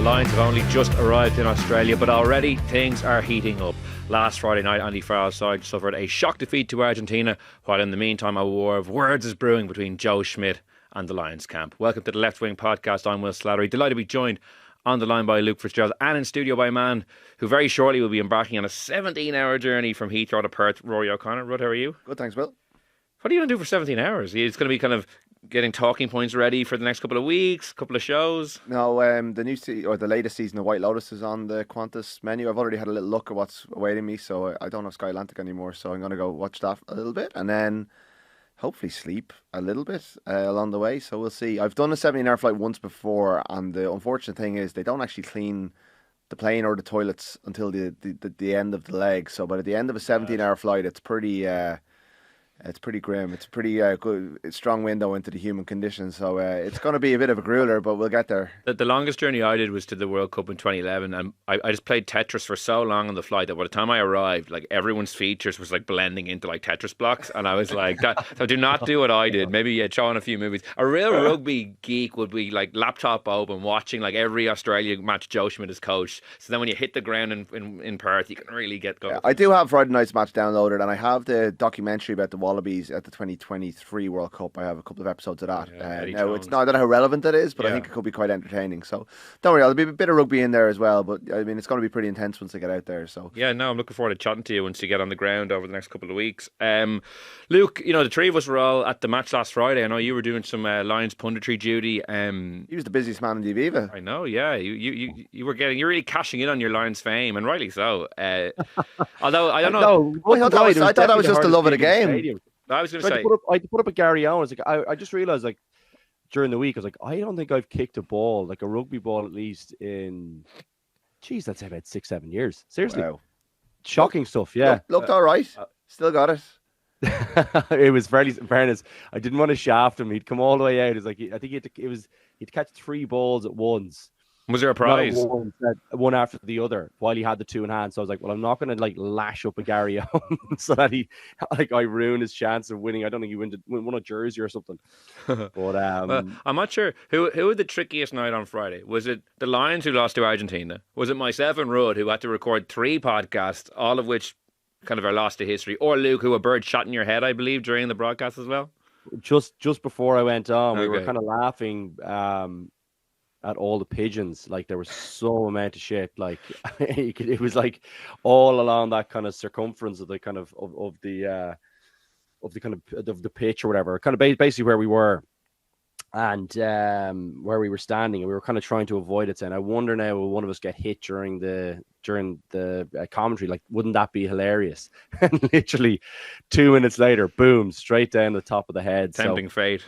Lions have only just arrived in Australia, but already things are heating up. Last Friday night, Andy Farrell's side suffered a shock defeat to Argentina, while in the meantime, a war of words is brewing between Joe Schmidt and the Lions camp. Welcome to the Left Wing Podcast. I'm Will Slattery. Delighted to be joined on the line by Luke Fitzgerald and in studio by a man who very shortly will be embarking on a 17-hour journey from Heathrow to Perth. Ruaidhri O'Connor. Rud, how are you? Good, thanks, Will. What are you going to do for 17 hours? It's going to be kind of getting talking points ready for the next couple of weeks, couple of shows. No, the the latest season of White Lotus is on the Qantas menu. I've already had a little look at what's awaiting me, so I don't have Sky Atlantic anymore, so I'm going to go watch that a little bit and then hopefully sleep a little bit along the way. So we'll see. I've done a 17-hour flight once before, and the unfortunate thing is they don't actually clean the plane or the toilets until the end of the leg. So by the end of a 17-hour flight, it's pretty grim. It's a pretty good, strong window into the human condition. So it's going to be a bit of a grueler, but we'll get there. The longest journey I did was to the World Cup in 2011, and I just played Tetris for so long on the flight that by the time I arrived, like everyone's features was like blending into like Tetris blocks, and I was like, so do not do what I did. Maybe show on a few movies. A real rugby geek would be like laptop open, watching like every Australia match Joe Schmidt has coached. So then when you hit the ground in Perth, you can really get going. Yeah, I do have Friday night's match downloaded, and I have the documentary about the Wallabies at the 2023 World Cup. I have a couple of episodes of that. Now, it's not, I don't know how relevant that is, but I think it could be quite entertaining. So don't worry, there'll be a bit of rugby in there as well. But I mean, it's going to be pretty intense once they get out there. So yeah, no, I'm looking forward to chatting to you once you get on the ground over the next couple of weeks. Luke, you know, the three of us were all at the match last Friday. I know you were doing some Lions punditry duty. He was the busiest man in the Aviva. I know, yeah. You were you're really cashing in on your Lions fame, and rightly so. Although I don't know. I thought that was just the love of the game. I was going to say, I put up a Gary Owen. I just realised, like, during the week, I was like, I don't think I've kicked a ball, like a rugby ball, at least in, that's about 6-7 years. Seriously, wow. Shocking stuff. Yeah, looked all right. Still got it. It was fairly. In fairness, I didn't want to shaft him. He'd come all the way out. It's like I think he'd catch 3 balls at once. Was there a prize? One after the other while he had the 2 in hand. So I was like, well, I'm not going to like lash up a Gary Owen so that I ruin his chance of winning. I don't think he won a jersey or something. But well, I'm not sure who had the trickiest night on Friday. Was it the Lions who lost to Argentina? Was it myself and Rudd who had to record 3 podcasts, all of which kind of are lost to history? Or Luke, who a bird shot in your head, I believe, during the broadcast as well? Just before I went on, we were kind of laughing at all the pigeons. Like, there was so amount of shit. Like, it was like all along that kind of circumference of the kind of the pitch or whatever, kind of basically where we were and where we were standing, and we were kind of trying to avoid it. Saying, I wonder now, will one of us get hit during the commentary? Like, wouldn't that be hilarious? And literally 2 minutes later, boom, straight down the top of the head. Tempting fate.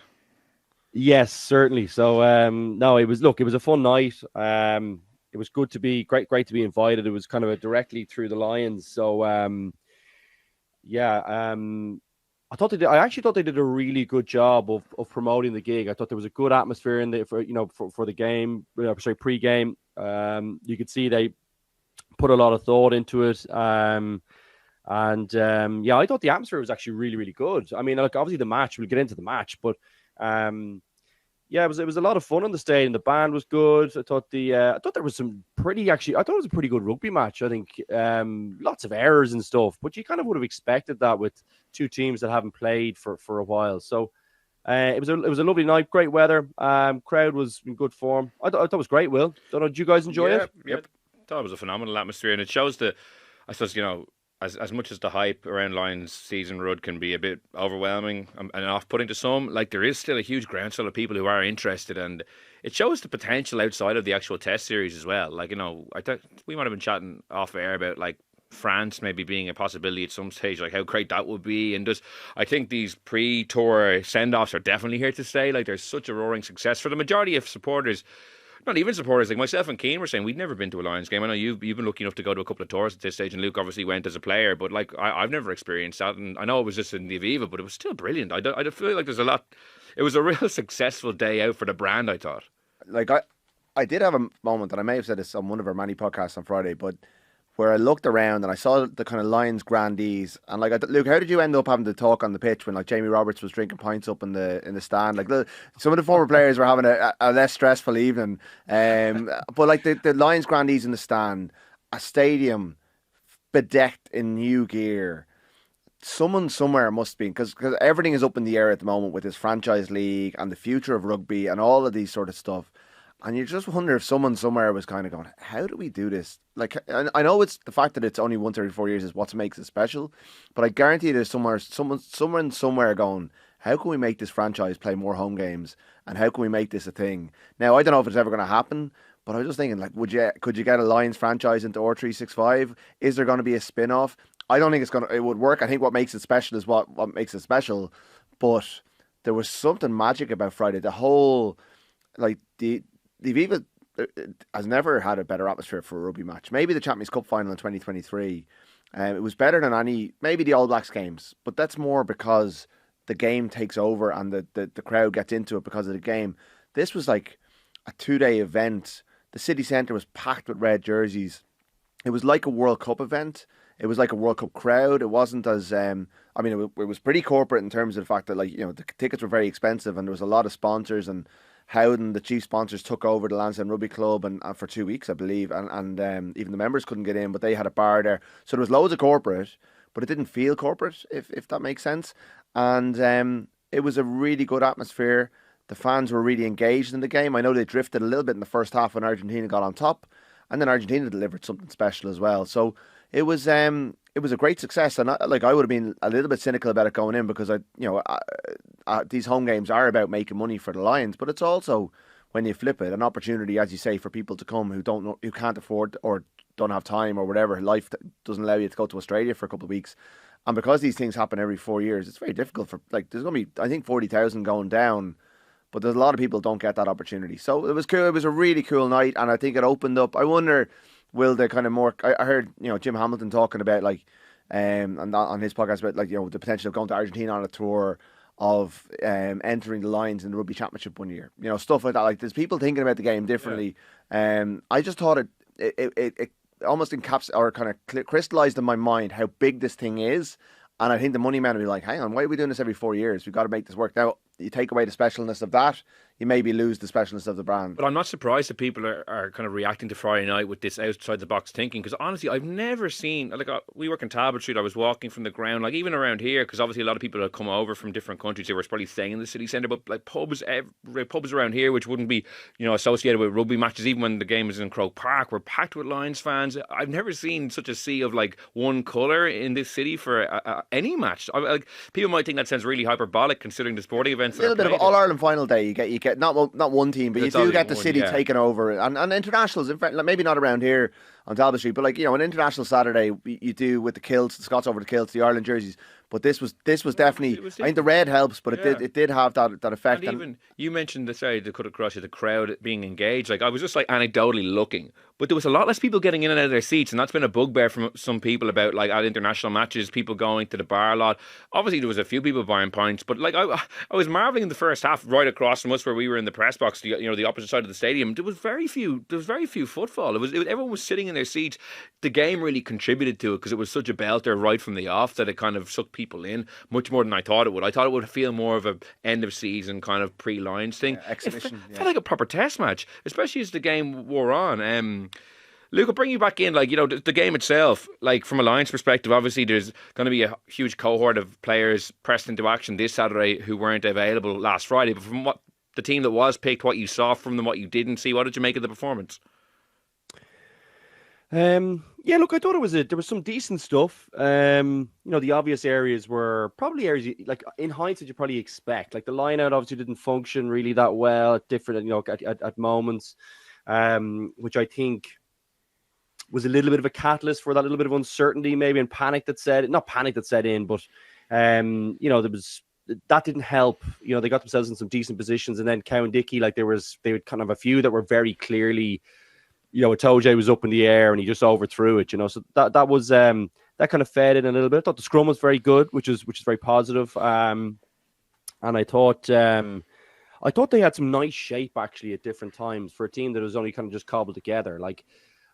Yes, certainly. So no, it was a fun night. It was good to be great to be invited. It was kind of directly through the Lions. So I actually thought they did a really good job of promoting the gig. I thought there was a good atmosphere in for the game, pre-game. You could see they put a lot of thought into it. I thought the atmosphere was actually really, really good. I mean, like, obviously the match, we'll get into the match, but it was a lot of fun on the stage, and the band was good. I thought there was some pretty, actually, I thought it was a pretty good rugby match. I think lots of errors and stuff, but you kind of would have expected that with 2 teams that haven't played for a while. So it was a lovely night, great weather. Crowd was in good form. I thought it was great. Will, don't know, did you guys enjoy it? Yep. I thought it was a phenomenal atmosphere, and it shows I suppose, you know, as much as the hype around Lions season, Rudd, can be a bit overwhelming and off-putting to some, like, there is still a huge groundswell of people who are interested, and it shows the potential outside of the actual test series as well. Like, you know, I thought we might have been chatting off air about, like, France maybe being a possibility at some stage, like how great that would be. And I think these pre-tour send-offs are definitely here to stay. Like, there's such a roaring success for the majority of supporters. Not even supporters, like myself and Keane were saying, we'd never been to a Lions game. I know you've been lucky enough to go to a couple of tours at this stage, and Luke obviously went as a player, but like I've never experienced that, and I know it was just in the Aviva, but it was still brilliant. I feel like there's a lot. It was a real successful day out for the brand, I thought. Like, I did have a moment, and I may have said this on one of our many podcasts on Friday, but where I looked around and I saw the kind of Lions grandees, and like, Luke, how did you end up having to talk on the pitch when like Jamie Roberts was drinking pints up in the stand? Like some of the former players were having a less stressful evening, but like the Lions grandees in the stand, a stadium bedecked in new gear. Someone somewhere must be, because everything is up in the air at the moment with this franchise league and the future of rugby and all of these sort of stuff. And you just wonder if someone somewhere was kind of going, how do we do this? Like, I know it's the fact that it's only once every 4 years is what makes it special, but I guarantee there's someone somewhere going, how can we make this franchise play more home games? And how can we make this a thing? Now, I don't know if it's ever going to happen, but I was just thinking, like, could you get a Lions franchise into R365? Is there going to be a spin-off? I don't think it would work. I think what makes it special is what makes it special. But there was something magic about Friday. The whole, like, the Aviva has never had a better atmosphere for a rugby match. Maybe the Champions Cup final in 2023. It was better than maybe the All Blacks games. But that's more because the game takes over and the crowd gets into it because of the game. This was like a 2-day event. The city centre was packed with red jerseys. It was like a World Cup event. It was like a World Cup crowd. It wasn't as, it was pretty corporate in terms of the fact that, like, the tickets were very expensive and there was a lot of sponsors, and Howden, the chief sponsors, took over the Lansdowne Rugby Club and for 2 weeks, I believe, and even the members couldn't get in, but they had a bar there. So there was loads of corporate, but it didn't feel corporate, if that makes sense. And it was a really good atmosphere. The fans were really engaged in the game. I know they drifted a little bit in the first half when Argentina got on top, and then Argentina delivered something special as well. So it was a great success, and I would have been a little bit cynical about it going in, because these home games are about making money for the Lions, but it's also, when you flip it, an opportunity, as you say, for people to come who can't afford or don't have time or whatever. Life doesn't allow you to go to Australia for a couple of weeks, and because these things happen every 4 years, it's very difficult for, like, there's going to be, I think, 40,000 going down. But there's a lot of people who don't get that opportunity. So it was cool. It was a really cool night, and I think it opened up. I wonder, will the kind of more... I heard, Jim Hamilton talking about, like, and on his podcast about, like, the potential of going to Argentina on a tour, of entering the Lions in the Rugby Championship one year. Stuff like that. Like, there's people thinking about the game differently. Yeah. I just thought it almost encapsulated or kind of crystallized in my mind how big this thing is. And I think the money man will be like, hang on, why are we doing this every 4 years? We've got to make this work. Now, you take away the specialness of that, you maybe lose the specialness of the brand. But I'm not surprised that people are kind of reacting to Friday night with this outside the box thinking, because honestly, I've never seen, like, we work in Talbot Street, I was walking from the ground, like, even around here, because obviously a lot of people have come over from different countries, they were probably staying in the city centre, but like pubs around here, which wouldn't be, associated with rugby matches, even when the game is in Croke Park, were packed with Lions fans. I've never seen such a sea of, like, one colour in this city for any match. Like, people might think that sounds really hyperbolic considering the sporting events. A little bit of All-Ireland final day. You get not one team, but you do get the city taking over, and internationals. In fact, maybe not around here on Talbot Street, but, like, an international Saturday you do with the kilts, the Scots over the kilts, the Ireland jerseys. But this was definitely. I think the red helps, but it did have that effect. And even you mentioned to cut across you, the crowd being engaged. Like, I was just, like, anecdotally looking, but there was a lot less people getting in and out of their seats, and that's been a bugbear from some people about, like, at international matches, people going to the bar a lot. Obviously, there was a few people buying pints, but, like, I was marveling in the first half, right across from us where we were in the press box, the opposite side of the stadium. There was very few footfall. Everyone was sitting in their seats. The game really contributed to it because it was such a belter right from the off that it kind of sucked people in much more than I thought it would. I thought it would feel more of a end of season kind of pre-Lions thing. Exhibition. It felt like a proper test match, especially as the game wore on. Luke, I'll bring you back in. Like, the game itself, like, from a Lions perspective, obviously there's going to be a huge cohort of players pressed into action this Saturday who weren't available last Friday. But from what the team that was picked, what you saw from them, what you didn't see, what did you make of the performance? Yeah, look, I thought there was some decent stuff. The obvious areas were probably areas like, in hindsight, you probably expect. Like, the line out obviously didn't function really that well at different, at moments, which I think was a little bit of a catalyst for that little bit of uncertainty, maybe, and not panic that set in, but that didn't help. They got themselves in some decent positions, and then Cowan-Dickey, like, they had kind of a few that were very clearly, Itoje was up in the air and he just overthrew it, so that was that kind of fed in a little bit. I thought the scrum was very good, which is very positive. And I thought they had some nice shape actually at different times for a team that was only kind of just cobbled together. Like,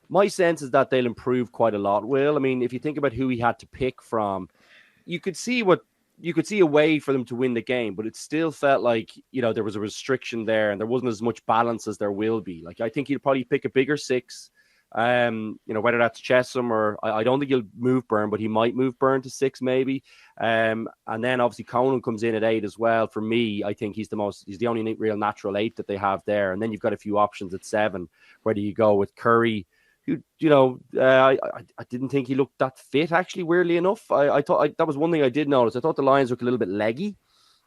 My sense is that they'll improve quite a lot, Will. I mean, if you think about who he had to pick from, you could see a way for them to win the game, but it still felt like, there was a restriction there and there wasn't as much balance as there will be. Like, I think he'd probably pick a bigger six. Whether that's Chesham or I don't think he'll move Byrne, but he might move Byrne to 6 maybe. And then obviously Conan comes in at 8 as well. For me, I think he's the only real natural 8 that they have there. And then you've got a few options at 7. Whether you go with Curry, who, I didn't think he looked that fit, actually, weirdly enough. I thought that was one thing I did notice. I thought the Lions looked a little bit leggy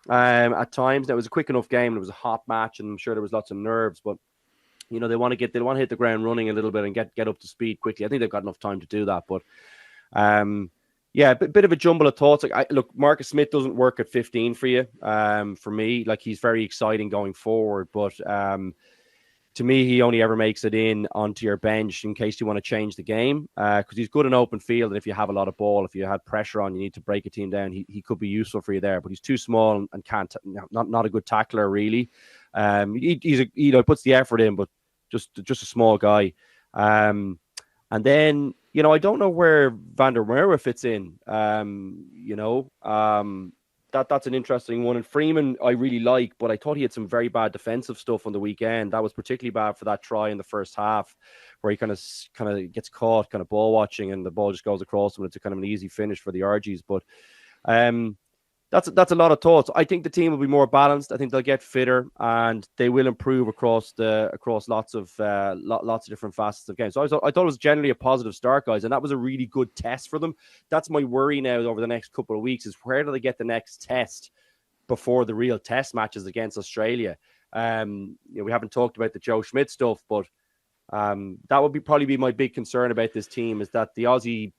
at times. That was a quick enough game. And it was a hot match, and I'm sure there was lots of nerves, but they want to hit the ground running a little bit and get up to speed quickly. I think they've got enough time to do that. But a bit of a jumble of thoughts. Look, Marcus Smith doesn't work at 15 for you. For me, like, he's very exciting going forward, but to me, he only ever makes it in onto your bench in case you want to change the game, because he's good in open field. And if you have a lot of ball, if you had pressure on, you need to break a team down, he could be useful for you there. But he's too small and can't, not a good tackler, really. He puts the effort in, but just a small guy. And then, I don't know where Van der Merwe fits in. That's an interesting one. And Freeman, I really like, but I thought he had some very bad defensive stuff on the weekend. That was particularly bad for that try in the first half, where he kind of gets caught, kind of ball watching, and the ball just goes across him. It's a kind of an easy finish for the RGs. But that's a lot of thoughts. I think the team will be more balanced. I think they'll get fitter and they will improve across lots of different facets of games. So I thought it was generally a positive start, guys, and that was a really good test for them. That's my worry now over the next couple of weeks, is where do they get the next test before the real test matches against Australia? We haven't talked about the Joe Schmidt stuff, but that would probably be my big concern about this team, is that the Aussie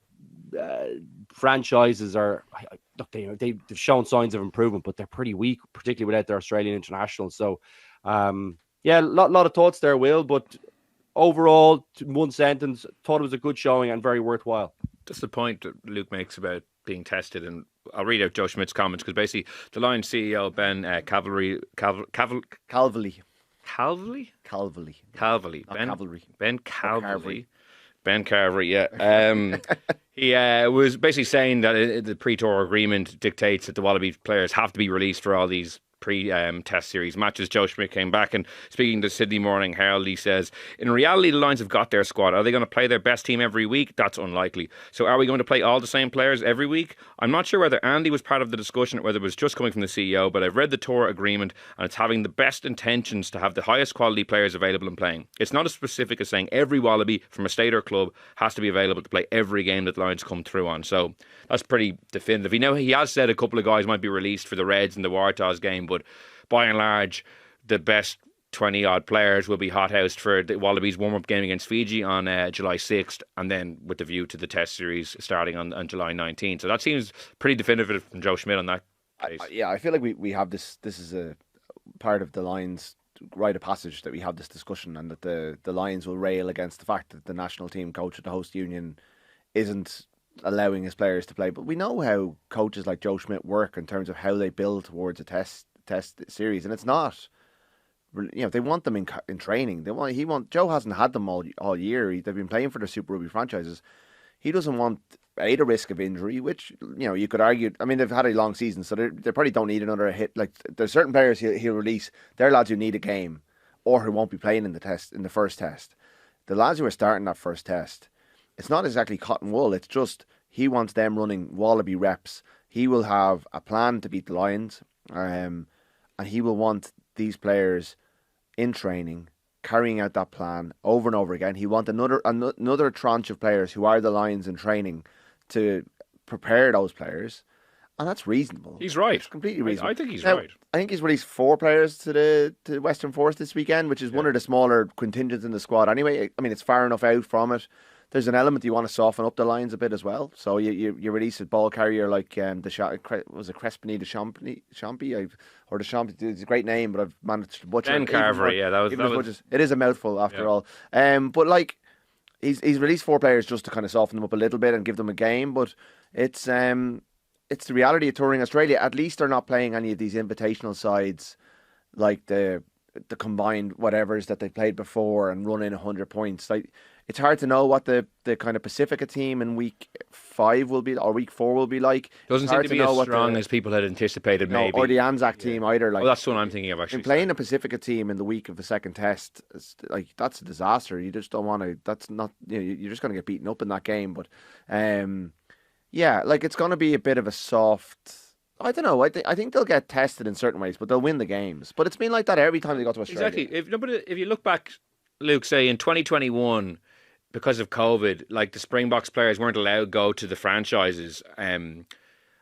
franchises are, look, they've shown signs of improvement, but they're pretty weak, particularly without their Australian internationals. So, a lot of thoughts there, Will, but overall, one sentence, thought it was a good showing and very worthwhile. Just the point that Luke makes about being tested, and I'll read out Joe Schmidt's comments, because basically the Lions CEO Ben Calvary. Ben Carvery, yeah. He was basically saying that the pre-tour agreement dictates that the Wallaby players have to be released for all these pre-test series matches. Joe Schmidt came back, and speaking to Sydney Morning Herald, he says, in reality, the Lions have got their squad. Are they going to play their best team every week? That's unlikely. So are we going to play all the same players every week? I'm not sure whether Andy was part of the discussion or whether it was just coming from the CEO, but I've read the tour agreement and it's having the best intentions to have the highest quality players available and playing. It's not as specific as saying every Wallaby from a state or club has to be available to play every game that the Lions come through on. So that's pretty definitive. He has said a couple of guys might be released for the Reds and the Waratahs game, but by and large, the best 20-odd players will be hothoused for the Wallabies warm-up game against Fiji on July 6th, and then with the view to the Test series starting on July 19th. So that seems pretty definitive from Joe Schmidt on that case. I feel like we have this. This is a part of the Lions' rite of passage that we have this discussion, and that the Lions will rail against the fact that the national team coach at the host union isn't allowing his players to play. But we know how coaches like Joe Schmidt work in terms of how they build towards a test series, and it's not, they want them in training. Joe hasn't had them all year. They've been playing for the Super Rugby franchises. He doesn't want the risk of injury, which you could argue. I mean, they've had a long season, so they probably don't need another hit. Like, there's certain players he'll release. They're lads who need a game, or who won't be playing in the first test. The lads who are starting that first test, it's not exactly cotton wool. It's just he wants them running Wallaby reps. He will have a plan to beat the Lions. And he will want these players in training, carrying out that plan over and over again. He wants another tranche of players who are the Lions in training to prepare those players, and that's reasonable. He's right. It's completely reasonable. I think he's right. I think he's released 4 players to Western Force this weekend, which is one of the smaller contingents in the squad. Anyway, I mean, it's far enough out from it. There's an element you want to soften up the lines a bit as well. So you release a ball carrier like was it Crespini de Champy? Or the Champy? It's a great name, but I've managed to butcher it. Ben Carvery, it is a mouthful after all. But like he's released 4 players just to kind of soften them up a little bit and give them a game. But it's the reality of touring Australia. At least they're not playing any of these invitational sides like the combined whatevers that they played before and run in 100 points. Like, It's hard to know what the kind of Pacifica team in week 5 will be, or week 4 will be like. Doesn't seem to be as strong as people had anticipated, maybe. Or the Anzac team either. Like, that's what I'm thinking of, actually. Playing a Pacifica team in the week of the second test, that's a disaster. You just don't want to. That's not. You're just going to get beaten up in that game. But, it's going to be a bit of a soft. I don't know. I think they'll get tested in certain ways, but they'll win the games. But it's been like that every time they go to Australia. Exactly. If you look back, Luke, say in 2021. Because of COVID, like the Springboks players weren't allowed to go to the franchises, and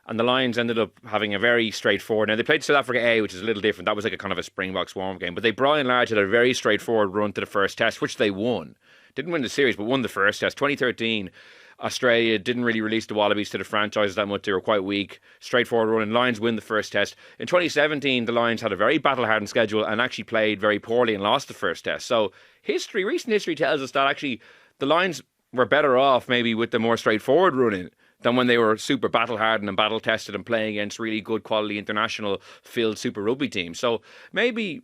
the Lions ended up having a very straightforward. Now they played South Africa A, which is a little different. That was like a kind of a Springboks warm game, but they by and large had a very straightforward run to the first test, which they won. Didn't win the series, but won the first test. 2013, Australia didn't really release the Wallabies to the franchises that much. They were quite weak. Straightforward run, and Lions win the first test. In 2017, the Lions had a very battle-hardened schedule and actually played very poorly and lost the first test. So recent history tells us that actually the Lions were better off maybe with the more straightforward running than when they were super battle-hardened and battle-tested and playing against really good quality international field Super Rugby teams. So maybe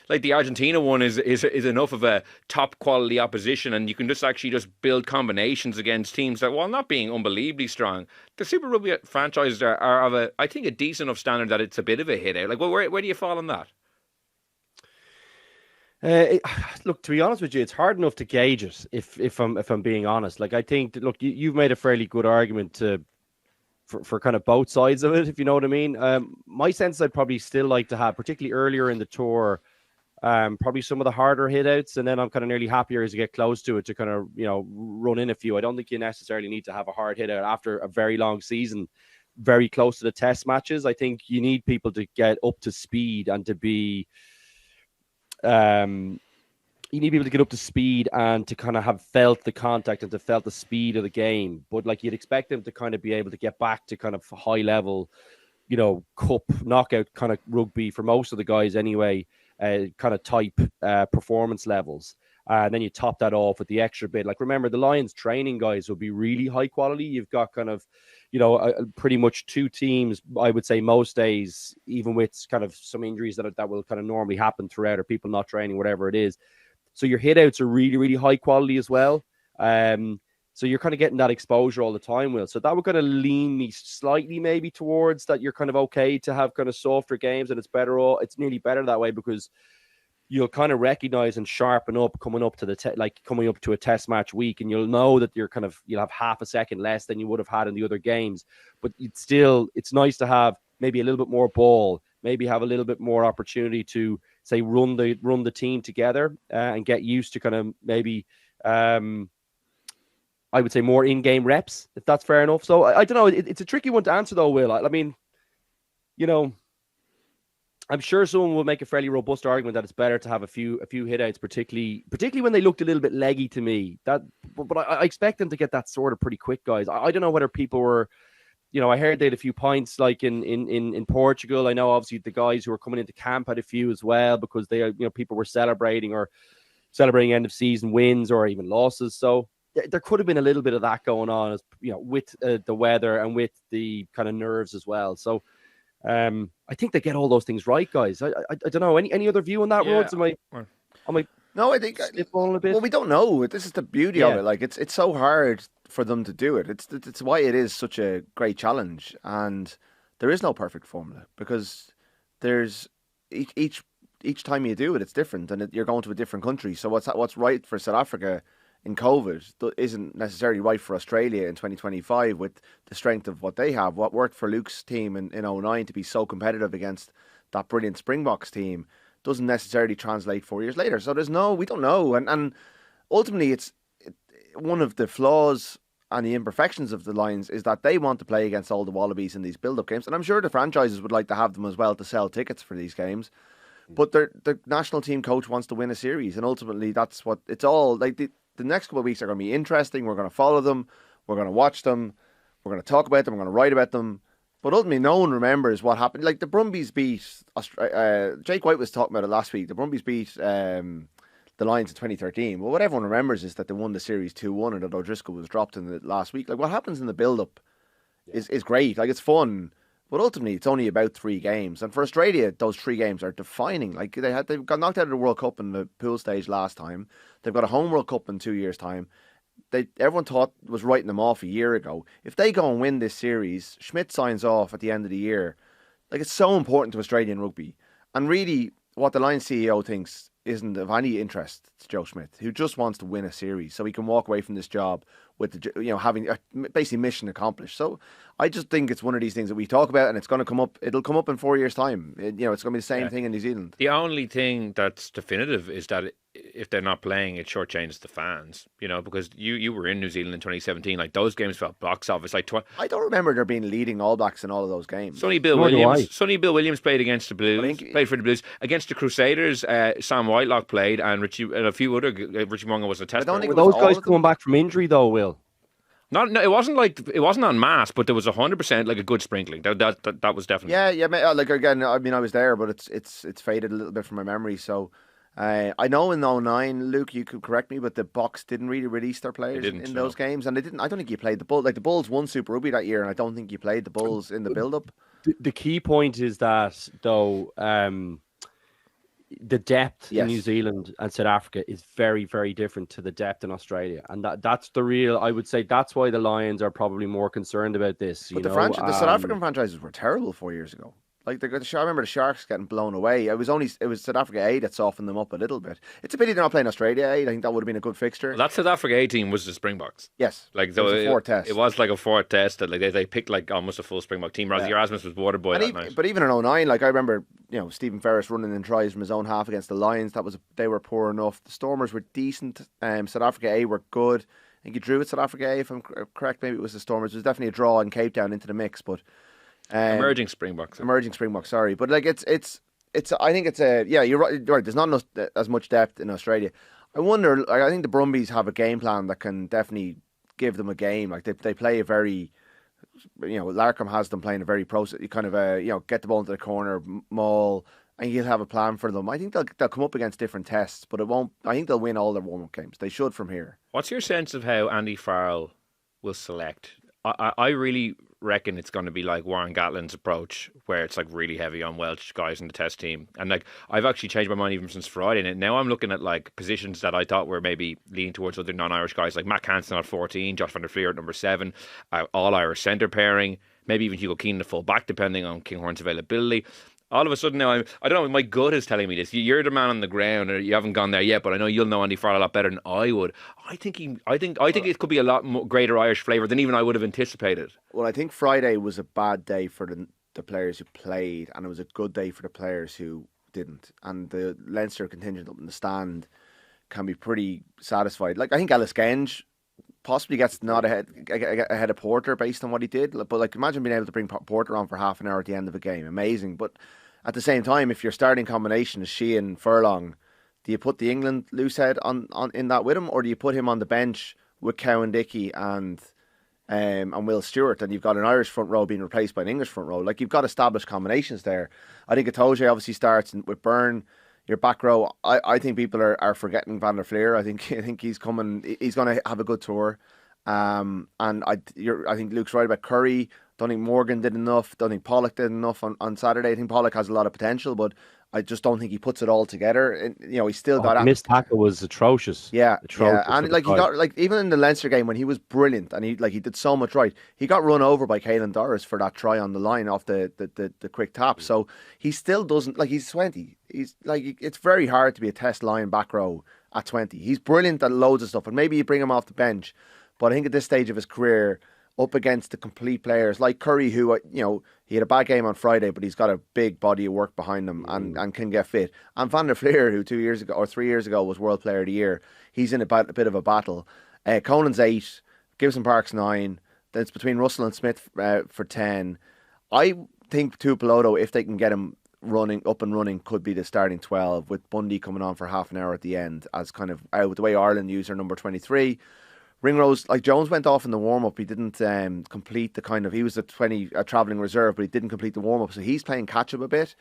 like the Argentina one is enough of a top quality opposition, and you can just build combinations against teams that, while not being unbelievably strong, the Super Rugby franchises are of a decent enough standard that it's a bit of a hit out. Like, well, where do you fall on that? Look, to be honest with you, it's hard enough to gauge it. If I'm being honest, like I think, look, you've made a fairly good argument for kind of both sides of it, if you know what I mean. My sense is I'd probably still like to have, particularly earlier in the tour, probably some of the harder hitouts, and then I'm kind of nearly happier as you get close to it to kind of run in a few. I don't think you necessarily need to have a hard hitout after a very long season, very close to the test matches. I think you need people to get up to speed and to be. You need people to get up to speed and to kind of have felt the contact and to felt the speed of the game. But like you'd expect them to kind of be able to get back to kind of high level, cup knockout kind of rugby for most of the guys anyway, kind of type performance levels. And then you top that off with the extra bit. Like, remember, the Lions training guys will be really high quality. You've got kind of, pretty much 2 teams, I would say, most days, even with kind of some injuries that will kind of normally happen throughout, or people not training, whatever it is. So your hitouts are really, really high quality as well. So you're kind of getting that exposure all the time, Will. So that would kind of lean me slightly maybe towards that you're kind of okay to have kind of softer games, and it's nearly better that way, because you'll kind of recognize and sharpen up coming up to a test match week, and you'll know that you'll have half a second less than you would have had in the other games. But it's nice to have maybe a little bit more ball, maybe have a little bit more opportunity to say run the team together and get used to kind of maybe I would say more in-game reps, if that's fair enough. So I don't know. It's a tricky one to answer though, Will. I mean, I'm sure someone will make a fairly robust argument that it's better to have a few hitouts, particularly when they looked a little bit leggy to me. But I expect them to get that sort of pretty quick, guys. I don't know whether people were, I heard they had a few points like in Portugal. I know obviously the guys who were coming into camp had a few as well, because they, people were celebrating end of season wins or even losses. So there could have been a little bit of that going on, as with the weather and with the kind of nerves as well. So. I think they get all those things right, guys. I don't know. Any other view on that, Rods? Am I No, I think spitballing a bit? Well, we don't know. This is the beauty of it. Like it's so hard for them to do it. It's why it is such a great challenge, and there is no perfect formula, because there's each time you do it, it's different, and you're going to a different country. So what's right for South Africa in COVID isn't necessarily right for Australia in 2025 with the strength of what they have. What worked for Luke's team in 2009 to be so competitive against that brilliant Springboks team doesn't necessarily translate 4 years later. So we don't know. And ultimately, one of the flaws and the imperfections of the Lions is that they want to play against all the Wallabies in these build-up games. And I'm sure the franchises would like to have them as well to sell tickets for these games. But the national team coach wants to win a series. And ultimately, that's what it's all like. The next couple of weeks are going to be interesting. We're going to follow them. We're going to watch them. We're going to talk about them. We're going to write about them. But ultimately, no one remembers what happened. Like the Brumbies beat Jake White was talking about it last week. The Brumbies beat the Lions in 2013. Well, what everyone remembers is that they won the series 2-1 and that O'Driscoll was dropped in the last week. Like what happens in the build-up is great. Like it's fun. But ultimately, it's only about 3 games. And for Australia, those 3 games are defining. Like they've got knocked out of the World Cup in the pool stage last time. They've got a home World Cup in 2 years' time. everyone thought was writing them off a year ago. If they go and win this series, Schmidt signs off at the end of the year. Like, it's so important to Australian rugby. And really, what the Lions CEO thinks isn't of any interest to Joe Schmidt, who just wants to win a series so he can walk away from this job with having basically mission accomplished. So I just think it's one of these things that we talk about, and it's going to come up. It'll come up in 4 years' time. It's going to be the same thing in New Zealand. The only thing that's definitive is that if they're not playing, it shortchanges the fans. Because you were in New Zealand in 2017. Like, those games felt box office. I don't remember there being leading All Blacks in all of those games. Sonny Bill Williams played against the Blues. Played for the Blues against the Crusaders. Sam Whitelock played, and Richie and a few other. Richie Monga was a test. Were those guys coming back from injury though, Will? No, it wasn't en masse, but there was 100% like a good sprinkling. That was definitely. Yeah. Like, again, I mean, I was there, but it's faded a little bit from my memory. So I know in 2009, Luke, you could correct me, but the Box didn't really release their players in those games, and they didn't. I don't think you played the Bulls. Like, the Bulls won Super Rugby that year, and I don't think you played the Bulls in the build-up. The key point is that though. The depth in New Zealand and South Africa is very, very different to the depth in Australia, and that's the real. I would say that's why the Lions are probably more concerned about this. But the South African franchises were terrible 4 years ago. Like, I remember the Sharks getting blown away. It was South Africa A that softened them up a little bit. It's a pity they're not playing Australia A. I think that would have been a good fixture. Well, that South Africa A team was the Springboks. Yes, like it was a fourth test. It was like a fourth test that like they picked like almost a full Springbok team. Rosie Erasmus was water boy that night. But even in 2009, like, I remember, Stephen Ferris running in tries from his own half against the Lions. They were poor enough. The Stormers were decent. South Africa A were good. I think you drew with South Africa A, if I'm correct. Maybe it was the Stormers. It was definitely a draw in Cape Town into the mix, but. Emerging Springboks, sorry, but like it's I think it's you're right. There's not as much depth in Australia. I wonder. Like, I think the Brumbies have a game plan that can definitely give them a game. Like, they play a very, Larkham has them playing a very kind of get the ball into the corner, maul, and you'll have a plan for them. I think they'll come up against different tests, but it won't. I think they'll win all their warm-up games. They should from here. What's your sense of how Andy Farrell will select? I really reckon it's going to be like Warren Gatlin's approach, where it's like really heavy on Welsh guys in the test team. And like, I've actually changed my mind even since Friday. And now I'm looking at like positions that I thought were maybe leaning towards other non-Irish guys, like Matt Hansen at 14, Josh van der Fleer at number 7, all Irish centre pairing, maybe even Hugo Keenan at full back, depending on Kinghorn's availability. All of a sudden now, I don't know, my gut is telling me this. You're the man on the ground, or you haven't gone there yet, but I know you'll know Andy Farrell a lot better than I would. I think it could be a lot more, greater Irish flavour than even I would have anticipated. Well, I think Friday was a bad day for the players who played, and it was a good day for the players who didn't. And the Leinster contingent up in the stand can be pretty satisfied. Like, I think Ellis Genge possibly gets not ahead of Porter based on what he did. But like, imagine being able to bring Porter on for half an hour at the end of a game. Amazing. But at the same time, if your starting combination is Sheehan, Furlong, do you put the England loosehead on in that with him, or do you put him on the bench with Cowan Dickey and Will Stewart, and you've got an Irish front row being replaced by an English front row? Like, you've got established combinations there. I think Itoje obviously starts with Byrne. Your back row, I think people are forgetting Van der Fleer. I think he's coming. He's going to have a good tour. And I think Luke's right about Curry. Don't think Morgan did enough. Don't think Pollock did enough on Saturday. I think Pollock has a lot of potential, but I just don't think he puts it all together. And, he's still got. Missed tackle was atrocious. Yeah, and like, he got, like, even in the Leinster game when he was brilliant and he did so much right, he got run over by Caelan Doris for that try on the line off the quick tap. So he still doesn't, like, he's 20. He's like, it's very hard to be a test line back row at 20. He's brilliant at loads of stuff, and maybe you bring him off the bench, but I think at this stage of his career, up against the complete players like Curry, who, he had a bad game on Friday, but he's got a big body of work behind him and can get fit. And Van der Fleer, who 2 years ago or 3 years ago was World Player of the Year, he's in a bit of a battle. Conan's 8, Gibson Park's 9. Then it's between Russell and Smith for 10. I think Tuipulotu, if they can get him up and running, could be the starting 12, with Bundy coming on for half an hour at the end as kind of out the way Ireland use their number 23. Ringrose, like, Jones went off in the warm-up. He didn't complete the kind of... He was a travelling reserve, but he didn't complete the warm-up. So he's playing catch-up a bit.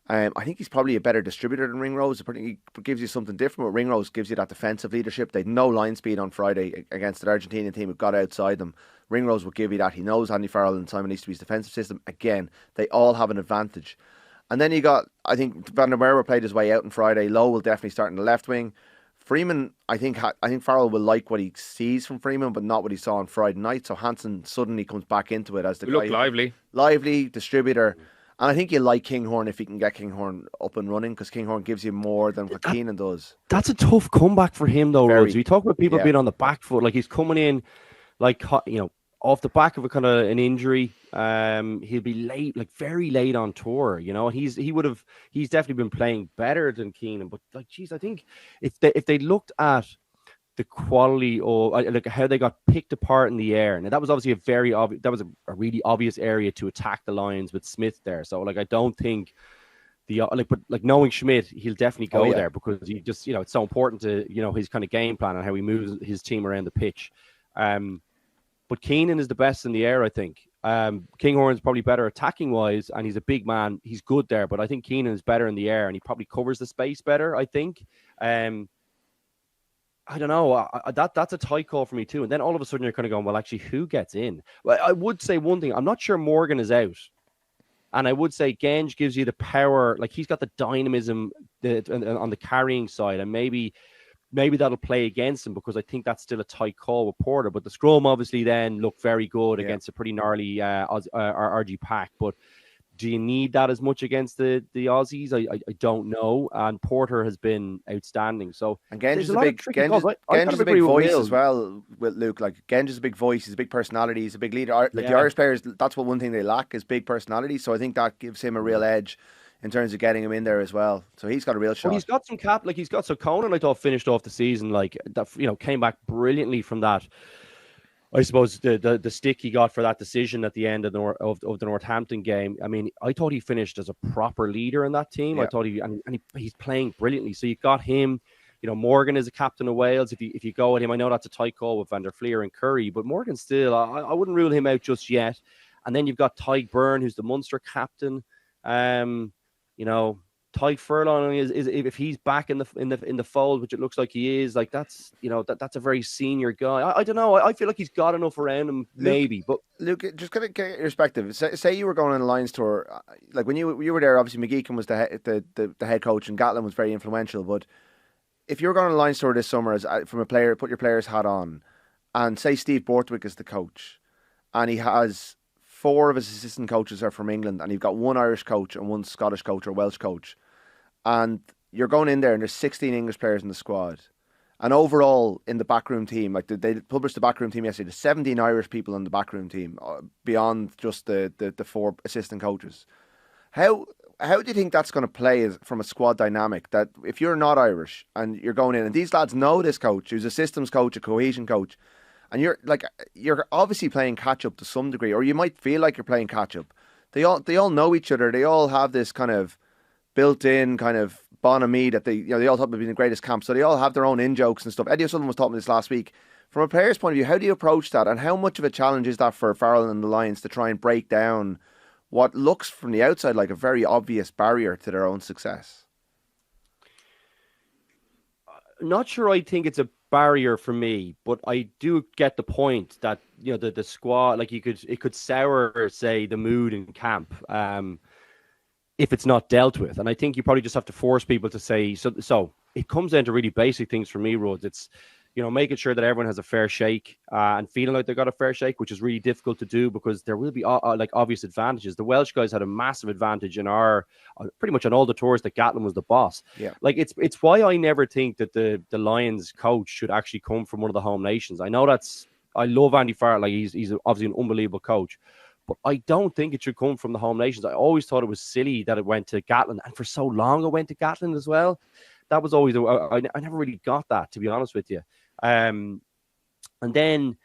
I think he's probably a better distributor than Ringrose. He gives you something different, but Ringrose gives you that defensive leadership. They had no line speed on Friday against the Argentinian team who got outside them. Ringrose will give you that. He knows Andy Farrell and Simon Easterby's defensive system. Again, they all have an advantage. And then you got... I think Van der Merwe played his way out on Friday. Lowe will definitely start in the left wing. Freeman, I think Farrell will like what he sees from Freeman, but not what he saw on Friday night. So Hansen suddenly comes back into it as the We guy look lively distributor. And I think you like Kinghorn if you can get Kinghorn up and running, because Kinghorn gives you more than what Keenan does. That's a tough comeback for him, though, Rhodes. We talk about people being on the back foot. Like, he's coming in, like, you know, off the back of a kind of an injury. He'll be late, like very late on tour. You know, he's definitely been playing better than Keenan. But like, geez, I think if they looked at the quality or like how they got picked apart in the air, and that was obviously a really obvious area to attack the Lions with Smith there. So like, I don't think but knowing Schmidt, he'll definitely go there, because he just, you know, it's so important to, you know, his kind of game plan and how he moves his team around the pitch. But Keenan is the best in the air, I think. Kinghorn's probably better attacking wise, and he's a big man. He's good there, but I think Keenan is better in the air, and he probably covers the space better, I think. I don't know. That's a tight call for me too. And then all of a sudden you're kind of going, well, actually, who gets in? Well, I would say one thing. I'm not sure Morgan is out. And I would say Genge gives you the power. Like, he's got the dynamism on the carrying side. And maybe that'll play against him, because I think that's still a tight call with Porter. But the scrum obviously then looked very good against a pretty gnarly RG pack. But do you need that as much against the Aussies? I don't know. And Porter has been outstanding. So, and Genge is a big voice as well with Luke. Like, Genge is a big voice. He's a big personality. He's a big leader. Like, the Irish players, that's one thing they lack, is big personality. So I think that gives him a real edge in terms of getting him in there as well. So he's got a real shot. Well, he's got some so Conan, I thought, finished off the season like that, you know, came back brilliantly from that. I suppose the stick he got for that decision at the end of the Northampton game. I mean, I thought he finished as a proper leader in that team. I thought he's playing brilliantly. So you've got him. You know, Morgan is a captain of Wales. If you go at him, I know that's a tight call with Van der Fleer and Curry, but Morgan still, I wouldn't rule him out just yet. And then you've got Tadhg Byrne, who's the Munster captain. You know, Tadhg Furlong is if he's back in the fold, which it looks like he is, like that's a very senior guy. I don't know. I feel like he's got enough around him, maybe. But Luke, just kind of get your perspective. Say you were going on a Lions tour, like when you were there. Obviously, McGeechan was the head coach, and Gatlin was very influential. But if you were going on a Lions tour this summer, from a player, put your player's hat on, and say Steve Borthwick is the coach, and he has 4 of his assistant coaches are from England, and you've got 1 Irish coach and 1 Scottish coach or Welsh coach. And you're going in there and there's 16 English players in the squad. And overall in the backroom team, like they published the backroom team yesterday, there's 17 Irish people in the backroom team beyond just the 4 assistant coaches. How do you think that's going to play from a squad dynamic, that if you're not Irish and you're going in, and these lads know this coach, who's a systems coach, a cohesion coach, and you're obviously playing catch up to some degree, or you might feel like you're playing catch up. They all know each other. They all have this kind of built-in kind of bonhomie that they all talk about being the greatest camp. So they all have their own in-jokes and stuff. Eddie O'Sullivan was talking about this last week. From a player's point of view, how do you approach that? And how much of a challenge is that for Farrell and the Lions to try and break down what looks from the outside like a very obvious barrier to their own success? Not sure I think it's a barrier for me, but I do get the point that, you know, the squad, like it could sour, say, the mood in camp. If it's not dealt with. And I think you probably just have to force people to say, so it comes down to really basic things for me, Rhodes. It's, you know, making sure that everyone has a fair shake and feeling like they got a fair shake, which is really difficult to do because there will be like obvious advantages. The Welsh guys had a massive advantage in pretty much on all the tours that Gatlin was the boss. Yeah. Like it's why I never think that the Lions coach should actually come from one of the home nations. I know I love Andy Farrell. Like he's obviously an unbelievable coach. But I don't think it should come from the home nations. I always thought it was silly that it went to Gatlin. And for so long, it went to Gatlin as well. That was always, I never really got that, to be honest with you. And then,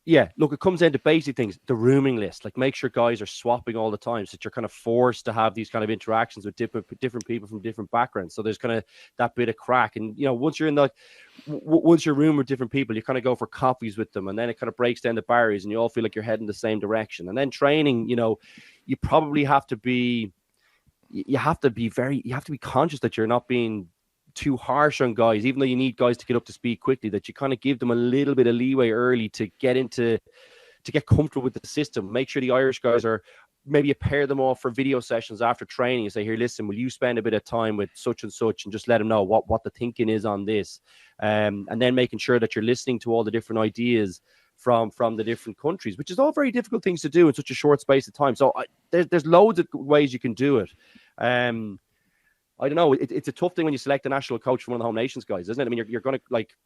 yeah, look, it comes down to basic things. The rooming list, like make sure guys are swapping all the time so that you're kind of forced to have these kind of interactions with different people from different backgrounds. So there's kind of that bit of crack. And, you know, once you're room with different people, you kind of go for coffees with them and then it kind of breaks down the barriers and you all feel like you're heading the same direction. And then training, you know, you probably have to be conscious that you're not being too harsh on guys, even though you need guys to get up to speed quickly, that you kind of give them a little bit of leeway early to get comfortable with the system. Make sure the Irish guys are maybe you pair them off for video sessions after training. You say, here, listen, will you spend a bit of time with such and such, and just let them know what the thinking is on this, and then making sure that you're listening to all the different ideas from the different countries, which is all very difficult things to do in such a short space of time. So there's loads of ways you can do it. I don't know. It's a tough thing when you select a national coach from one of the home nations guys, isn't it? I mean, you're going to like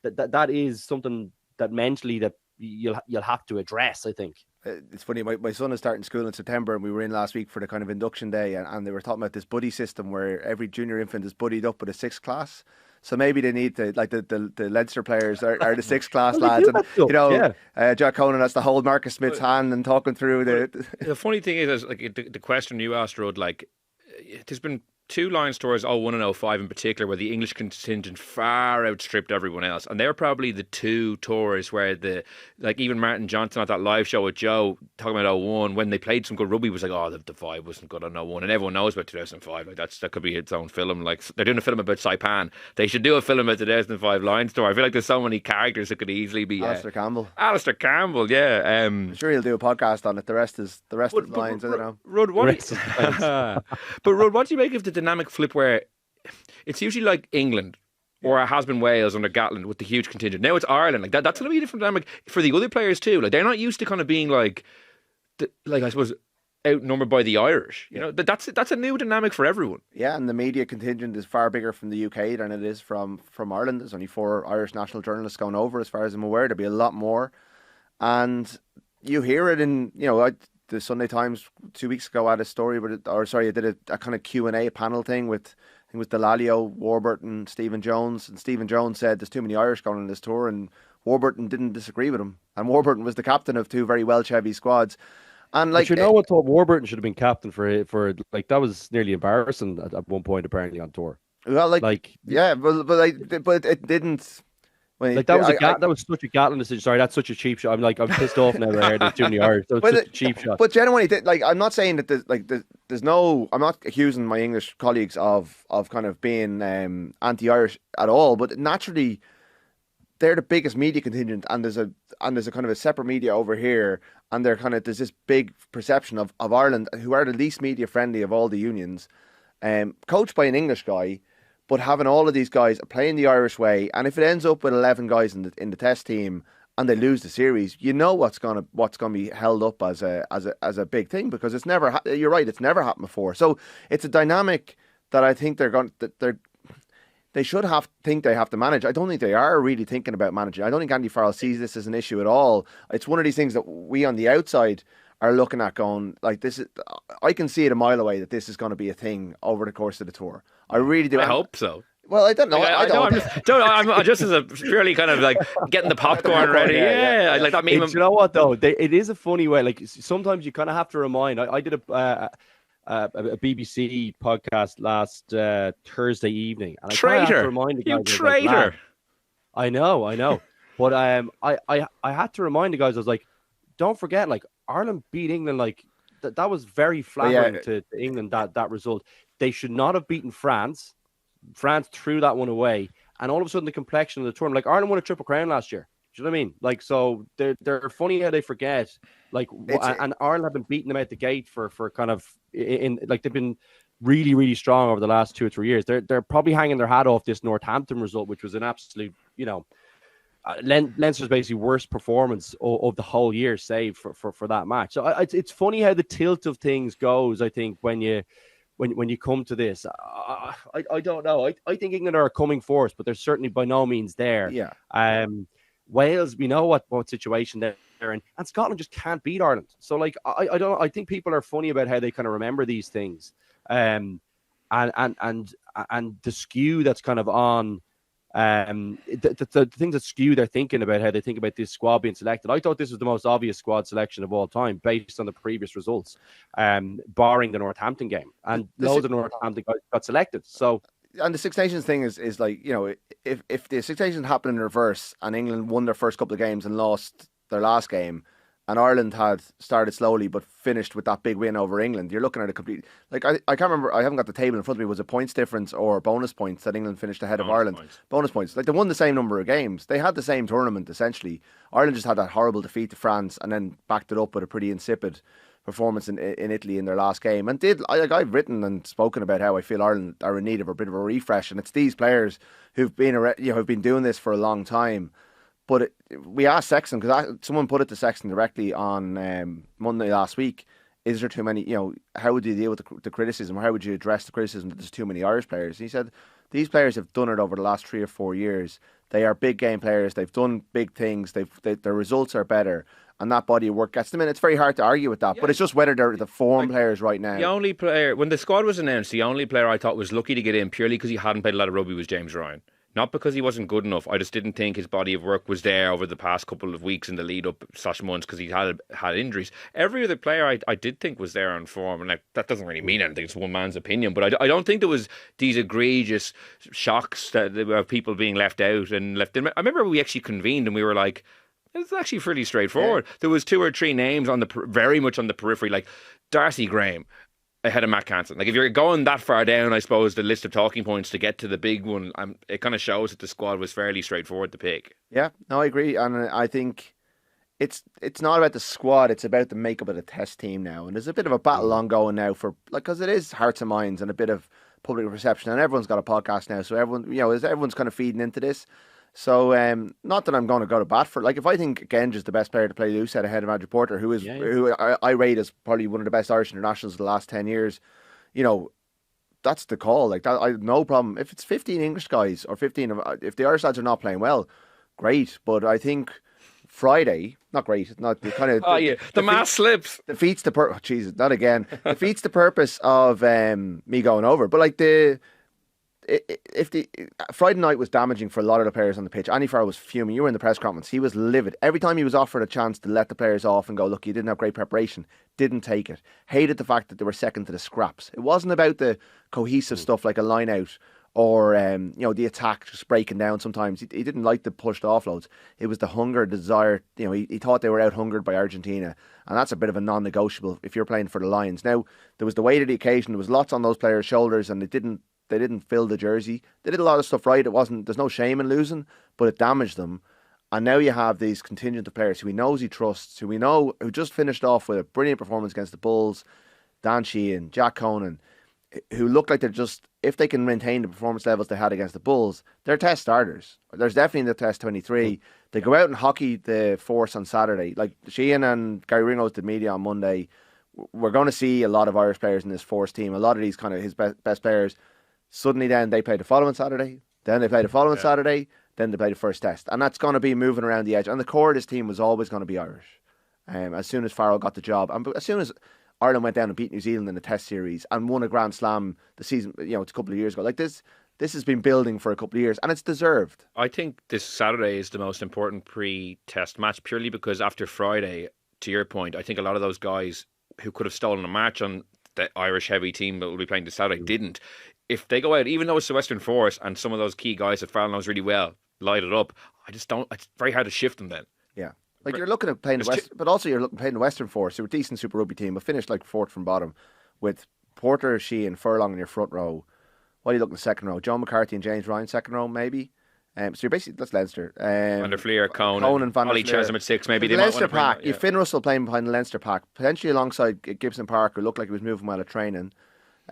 that is something that mentally that you'll have to address, I think. It's funny, my son is starting school in September, and we were in last week for the kind of induction day, and they were talking about this buddy system where every junior infant is buddied up with a sixth class. So maybe they need to, like the Leinster players are the sixth class lads, and Jack Conan has to hold Marcus Smith's hand and talk him through the funny thing is like the question you asked, Rud, like there's been 2 Lions tours, 01 and 05 in particular, where the English contingent far outstripped everyone else. And they're probably the 2 tours where even Martin Johnson at that live show with Joe, talking about 01, when they played some good rugby, was like, oh, the vibe wasn't good on 01. And everyone knows about 2005. Like that could be its own film. Like they're doing a film about Saipan. They should do a film about the 2005 Lions tour. I feel like there's so many characters that could easily be Alistair Campbell. Alistair Campbell, yeah. I'm sure he'll do a podcast on it. The rest is Lions, I don't know. Rud, but Rud, what do you make of the dynamic flip where it's usually like England or it has been Wales under Gatland with the huge contingent? Now it's Ireland. Like that's going to be a different dynamic for the other players too. Like they're not used to kind of being like I suppose outnumbered by the Irish. You know, that's a new dynamic for everyone. Yeah, and the media contingent is far bigger from the UK than it is from Ireland. There's only 4 Irish national journalists going over, as far as I'm aware. There'll be a lot more, and you hear it in the Sunday Times 2 weeks ago had a story, I did a kind of Q&A panel thing with, I think it was Delalio, Warburton, Stephen Jones, and Stephen Jones said there's too many Irish going on this tour, and Warburton didn't disagree with him, and Warburton was the captain of 2 very Welsh-heavy squads. And like, but what, thought Warburton should have been captain for like that was nearly embarrassing at one point apparently on tour. Well, but it didn't. That was such a Gatland decision. Sorry, that's such a cheap shot. I'm pissed off now. I heard there's too many Irish. That was such a cheap shot. But genuinely, I'm not saying that there's no. I'm not accusing my English colleagues of kind of being anti-Irish at all. But naturally, they're the biggest media contingent, and there's a kind of a separate media over here, and there's this big perception of Ireland, who are the least media friendly of all the unions, coached by an English guy. But having all of these guys playing the Irish way, and if it ends up with 11 guys in the test team and they lose the series, you know what's gonna be held up as a big thing, because it's never. You're right, it's never happened before. So it's a dynamic that I think they should think they have to manage. I don't think they are really thinking about managing. I don't think Andy Farrell sees this as an issue at all. It's one of these things that we on the outside are looking at going, like, this is. I can see it a mile away that this is going to be a thing over the course of the tour. I really do. I hope so. Well, I don't know. I don't. I'm just as a purely kind of like getting the popcorn ready. Yeah, like that meme. You know what though? It is a funny way. Like sometimes you kind of have to remind. I did a BBC podcast last Thursday evening, and I have to remind the guys. You traitor! Like, I know. But I had to remind the guys. I was like, don't forget, like Ireland beat England. Like that was very flattering to England. That result. They should not have beaten France. France threw that one away, and all of a sudden the complexion of the tournament, like Ireland won a Triple Crown last year. Do you know what I mean? Like, so they're funny how they forget. Like, and Ireland have been beating them out the gate for kind of in like they've been really, really strong over the last 2 or 3 years. They're probably hanging their hat off this Northampton result, which was an absolute, Leinster's basically worst performance of the whole year, save for that match. So it's funny how the tilt of things goes. I think when you come to this, I don't know. I think England are a coming force, but they're certainly by no means there. Yeah. Wales, we know what situation they're in, and Scotland just can't beat Ireland. So like, I think people are funny about how they kind of remember these things, and the skew that's kind of on. The things that skew their thinking about how they think about this squad being selected. I thought this was the most obvious squad selection of all time based on the previous results, barring the Northampton game, and loads of Northampton guys got selected. So, and the Six Nations thing is like, if the Six Nations happened in reverse and England won their first couple of games and lost their last game, and Ireland had started slowly but finished with that big win over England, you're looking at a complete... Like, I can't remember, I haven't got the table in front of me, was it points difference or bonus points that England finished ahead of Ireland? Bonus points. Like, they won the same number of games. They had the same tournament, essentially. Ireland just had that horrible defeat to France and then backed it up with a pretty insipid performance in Italy in their last game. And I've written and spoken about how I feel Ireland are in need of a bit of a refresh, and it's these players who've been who've been doing this for a long time. But we asked Sexton, because someone put it to Sexton directly on Monday last week. Is there too many, how would you deal with the criticism? Or how would you address the criticism that there's too many Irish players? And he said, these players have done it over the last 3 or 4 years. They are big game players. They've done big things. Their results are better. And that body of work gets them in. It's very hard to argue with that. Yeah. But it's just whether they're the form players right now. The only player, when the squad was announced, the only player I thought was lucky to get in purely because he hadn't played a lot of rugby was James Ryan. Not because he wasn't good enough. I just didn't think his body of work was there over the past couple of weeks in the lead up / months because he had injuries. Every other player I did think was there on form, and that doesn't really mean anything. It's one man's opinion, but I don't think there was these egregious shocks of people being left out and left in. I remember we actually convened and we were like, it's actually pretty straightforward. Yeah. There was 2 or 3 names on very much on the periphery, like Darcy Graham ahead of Matt Canson. Like, if you're going that far down, I suppose, the list of talking points to get to the big one, it kind of shows that the squad was fairly straightforward to pick. Yeah, no, I agree. And I think it's not about the squad, it's about the makeup of the test team now. And there's a bit of a battle ongoing now because it is hearts and minds and a bit of public perception. And everyone's got a podcast now, so everyone's kind of feeding into this. So, not that I'm going to go to bat for. Like, if I think Genge is the best player to play loose ahead of Andrew Porter, who I rate as probably one of the best Irish internationals of the last 10 years, that's the call. Like, that, I have no problem. If it's 15 English guys or 15, if the Irish lads are not playing well, great. But I think Friday, not great. It's not kind of the mask slips. Defeats the purpose. Jesus, not again. Defeats the purpose of me going over. But like if the Friday night was damaging for a lot of the players on the pitch. Andy Farrell was fuming. You were in the press conference. He was livid. Every time he was offered a chance to let the players off and go, look, you didn't have great preparation, didn't take it. Hated the fact that they were second to the scraps. It wasn't about the cohesive stuff like a line out or the attack just breaking down sometimes. He didn't like the pushed offloads. It was the hunger, desire. He thought they were out hungered by Argentina, and that's a bit of a non-negotiable if you're playing for the Lions. Now, there was the weight of the occasion. There was lots on those players' shoulders, and they didn't fill the jersey. They did a lot of stuff right. There's no shame in losing, but it damaged them. And now you have these contingent of players who he knows he trusts, who just finished off with a brilliant performance against the Bulls, Dan Sheehan, Jack Conan, who look like they're just, if they can maintain the performance levels they had against the Bulls, they're test starters. There's definitely in the test 23. They go out and hockey the force on Saturday. Like Sheehan and Gary Ringrose did media on Monday. We're going to see a lot of Irish players in this force team. A lot of these kind of his best players. Suddenly then they play the following Saturday, then they play the following Saturday, then they play the first test. And that's going to be moving around the edge. And the core of this team was always going to be Irish. As soon as Farrell got the job, and as soon as Ireland went down and beat New Zealand in the test series and won a Grand Slam the season, it's a couple of years ago. Like this has been building for a couple of years and it's deserved. I think this Saturday is the most important pre-test match purely because after Friday, to your point, I think a lot of those guys who could have stolen a match on the Irish heavy team that will be playing this Saturday didn't. If they go out, even though it's the Western Force and some of those key guys that Farrell knows really well light it up, it's very hard to shift them then. Yeah. Like you're looking at playing the West, but also you're looking at playing the Western Force. They're a decent Super Rugby team, but finished like fourth from bottom with Porter, Sheehan, Furlong in your front row. What are you looking at second row? John McCarthy and James Ryan second row, maybe. So you're basically, that's Leinster. Van der Fleer, Conan, Ollie Chesham at 6, maybe. The Leinster pack. You've Finn Russell playing behind the Leinster pack, potentially alongside Gibson Parker, looked like he was moving well at training.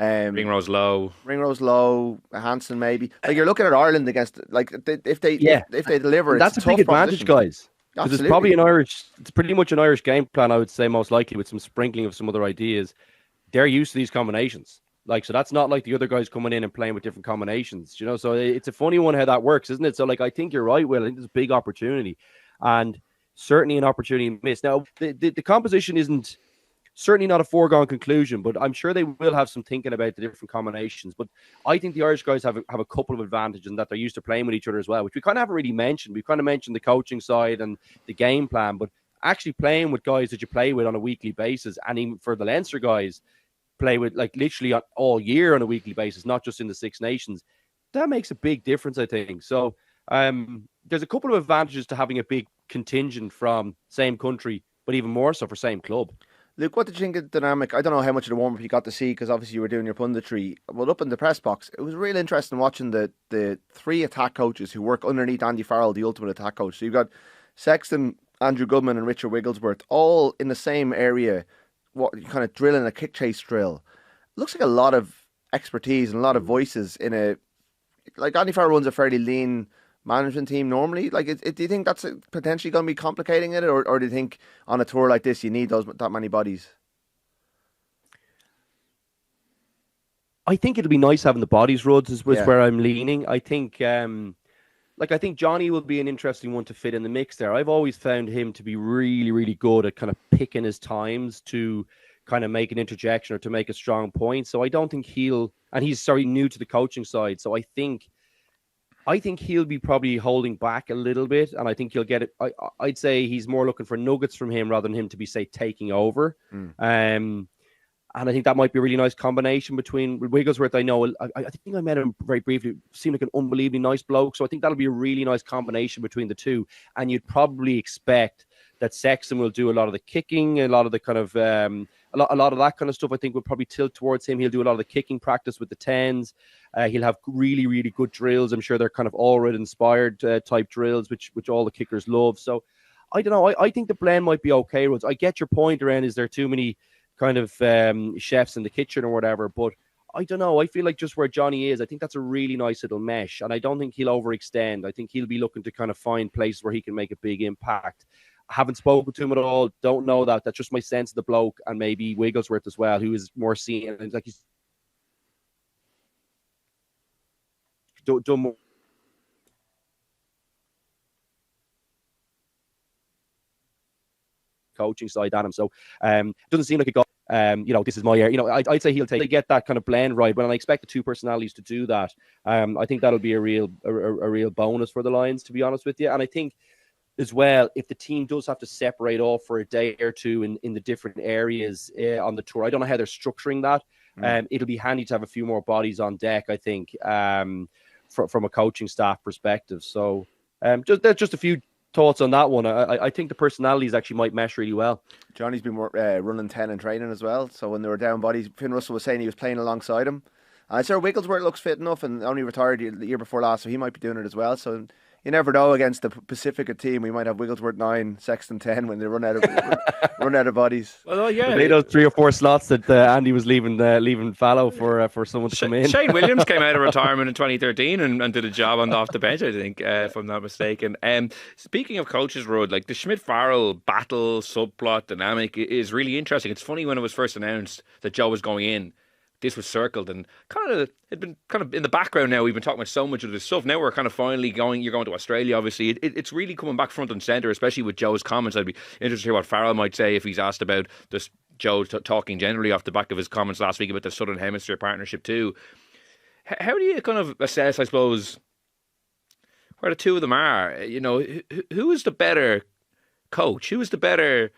Ringrose low, Hansen maybe. Like you're looking at Ireland against, like if they deliver, that's it's a big advantage, guys. Because it's probably it's pretty much an Irish game plan, I would say, most likely with some sprinkling of some other ideas. They're used to these combinations. Like, so that's not like the other guys coming in and playing with different combinations, so it's a funny one how that works, isn't it? So like, I think you're right, Will. I think there's a big opportunity and certainly an opportunity missed. Now, the composition isn't certainly not a foregone conclusion, but I'm sure they will have some thinking about the different combinations. But I think the Irish guys have a couple of advantages in that they're used to playing with each other as well, which we kind of haven't really mentioned. We've kind of mentioned the coaching side and the game plan, but actually playing with guys that you play with on a weekly basis, and even for the Leinster guys, play with like literally all year on a weekly basis, not just in the Six Nations. That makes a big difference, I think. So there's a couple of advantages to having a big contingent from same country, but even more so for same club. Luke, what did you think of the dynamic? I don't know how much of the warm-up you got to see because obviously you were doing your punditry. Well, up in the press box, it was really interesting watching the 3 attack coaches who work underneath Andy Farrell, the ultimate attack coach. So you've got Sexton, Andrew Goodman and Richard Wigglesworth all in the same area what kind of drilling, a kick chase drill. It looks like a lot of expertise and a lot of voices in a, like Andy Farrell runs a fairly lean management team normally. Like, do you think that's potentially going to be complicating it, or do you think on a tour like this you need that many bodies? I think it'll be nice having the bodies, Rhodes, is where I'm leaning. I think, I think Johnny will be an interesting one to fit in the mix there. I've always found him to be really, really good at kind of picking his times to kind of make an interjection or to make a strong point. So I don't think and he's new to the coaching side. So I think he'll be probably holding back a little bit, and I think he'll get it. I'd say he's more looking for nuggets from him rather than him to be, say, taking over. And I think that might be a really nice combination between Wigglesworth. I know, I think I met him very briefly. Seemed like an unbelievably nice bloke. So I think that'll be a really nice combination between the two. And you'd probably expect that Sexton will do a lot of the kicking, a lot of the kind of a lot of that kind of stuff. I think will probably tilt towards him. He'll do a lot of the kicking practice with the 10s. He'll have really, really good drills. I'm sure they're kind of all-red inspired type drills, which all the kickers love. So I don't know. I think the blend might be okay, Rhodes. I get your point around, is there too many kind of chefs in the kitchen or whatever, but I don't know. I feel like just where Johnny is, I think that's a really nice little mesh, and I don't think he'll overextend. I think he'll be looking to kind of find places where he can make a big impact. I haven't spoken to him at all. Don't know that. That's just my sense of the bloke, and maybe Wigglesworth as well, who is more seen. Like he's done more coaching side at him. So doesn't seem like a guy, this is my area. I'd say he'll get that kind of blend right, but I expect the two personalities to do that. I think that'll be a real bonus for the Lions, to be honest with you. And I think as well, if the team does have to separate off for a day or two in the different areas on the tour, I don't know how they're structuring that. It'll be handy to have a few more bodies on deck, I think, from a coaching staff perspective. So just a few thoughts on that one. I think the personalities actually might mesh really well. Johnny's been running 10 in training as well. So when they were down bodies, Finn Russell was saying he was playing alongside him. And I saw Wigglesworth looks fit enough and only retired the year before last, so he might be doing it as well. So you never know, against the Pacifica team, we might have Wigglesworth 9, Sexton 10 when they run out of bodies. Well, yeah, they those 3 or 4 slots that Andy was leaving fallow for someone to come in. Shane Williams came out of retirement in 2013 and did a job off the bench, I think, if I'm not mistaken. Speaking of coaches, Rod, like the Schmidt-Farrell battle subplot dynamic is really interesting. It's funny, when it was first announced that Joe was going in, this was circled and it'd been kind of in the background. Now we've been talking about so much of this stuff. Now we're kind of finally you're going to Australia, obviously. It's really coming back front and centre, especially with Joe's comments. I'd be interested to hear what Farrell might say if he's asked about this. Joe talking generally off the back of his comments last week about the Southern Hemisphere partnership too. How do you kind of assess, I suppose, where the two of them are? Who is the better coach? Who is the better...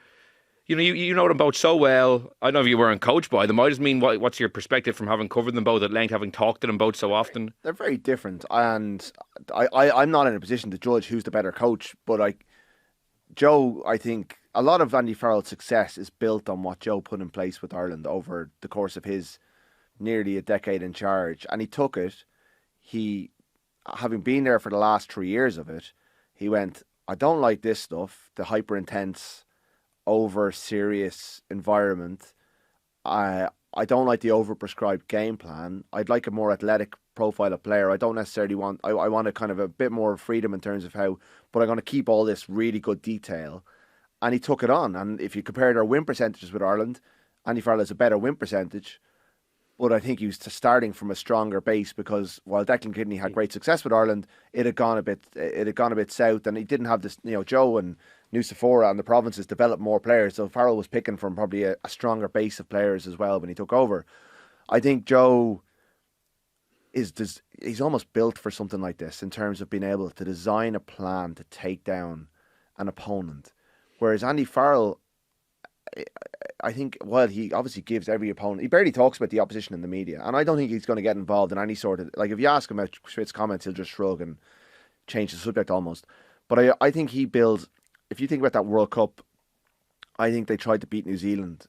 You know them both so well. I don't know if you weren't coached by them. I just mean, what's your perspective from having covered them both at length, having talked to them both so often? They're very different, and I'm not in a position to judge who's the better coach. But Joe, I think a lot of Andy Farrell's success is built on what Joe put in place with Ireland over the course of his nearly a decade in charge, and he took it. He, having been there for the last 3 years of it, he went, I don't like this stuff, the hyper intense, over serious environment. I don't like the overprescribed game plan. I'd like a more athletic profile of player. I don't necessarily want... I want a kind of a bit more freedom in terms of how... But I'm going to keep all this really good detail. And he took it on. And if you compared our win percentages with Ireland, Andy Farrell has a better win percentage. But I think he was starting from a stronger base, because while Declan Kidney had great success with Ireland, it had gone a bit south, and he didn't have this. Joe and Nusafora and the provinces developed more players, so Farrell was picking from probably a stronger base of players as well when he took over. I think Joe he's almost built for something like this in terms of being able to design a plan to take down an opponent, whereas Andy Farrell, I think, well, he obviously gives every opponent... He barely talks about the opposition in the media, and I don't think he's going to get involved in any sort of... Like, if you ask him about Schmidt's comments, he'll just shrug and change the subject almost. But I think he builds... If you think about that World Cup, I think they tried to beat New Zealand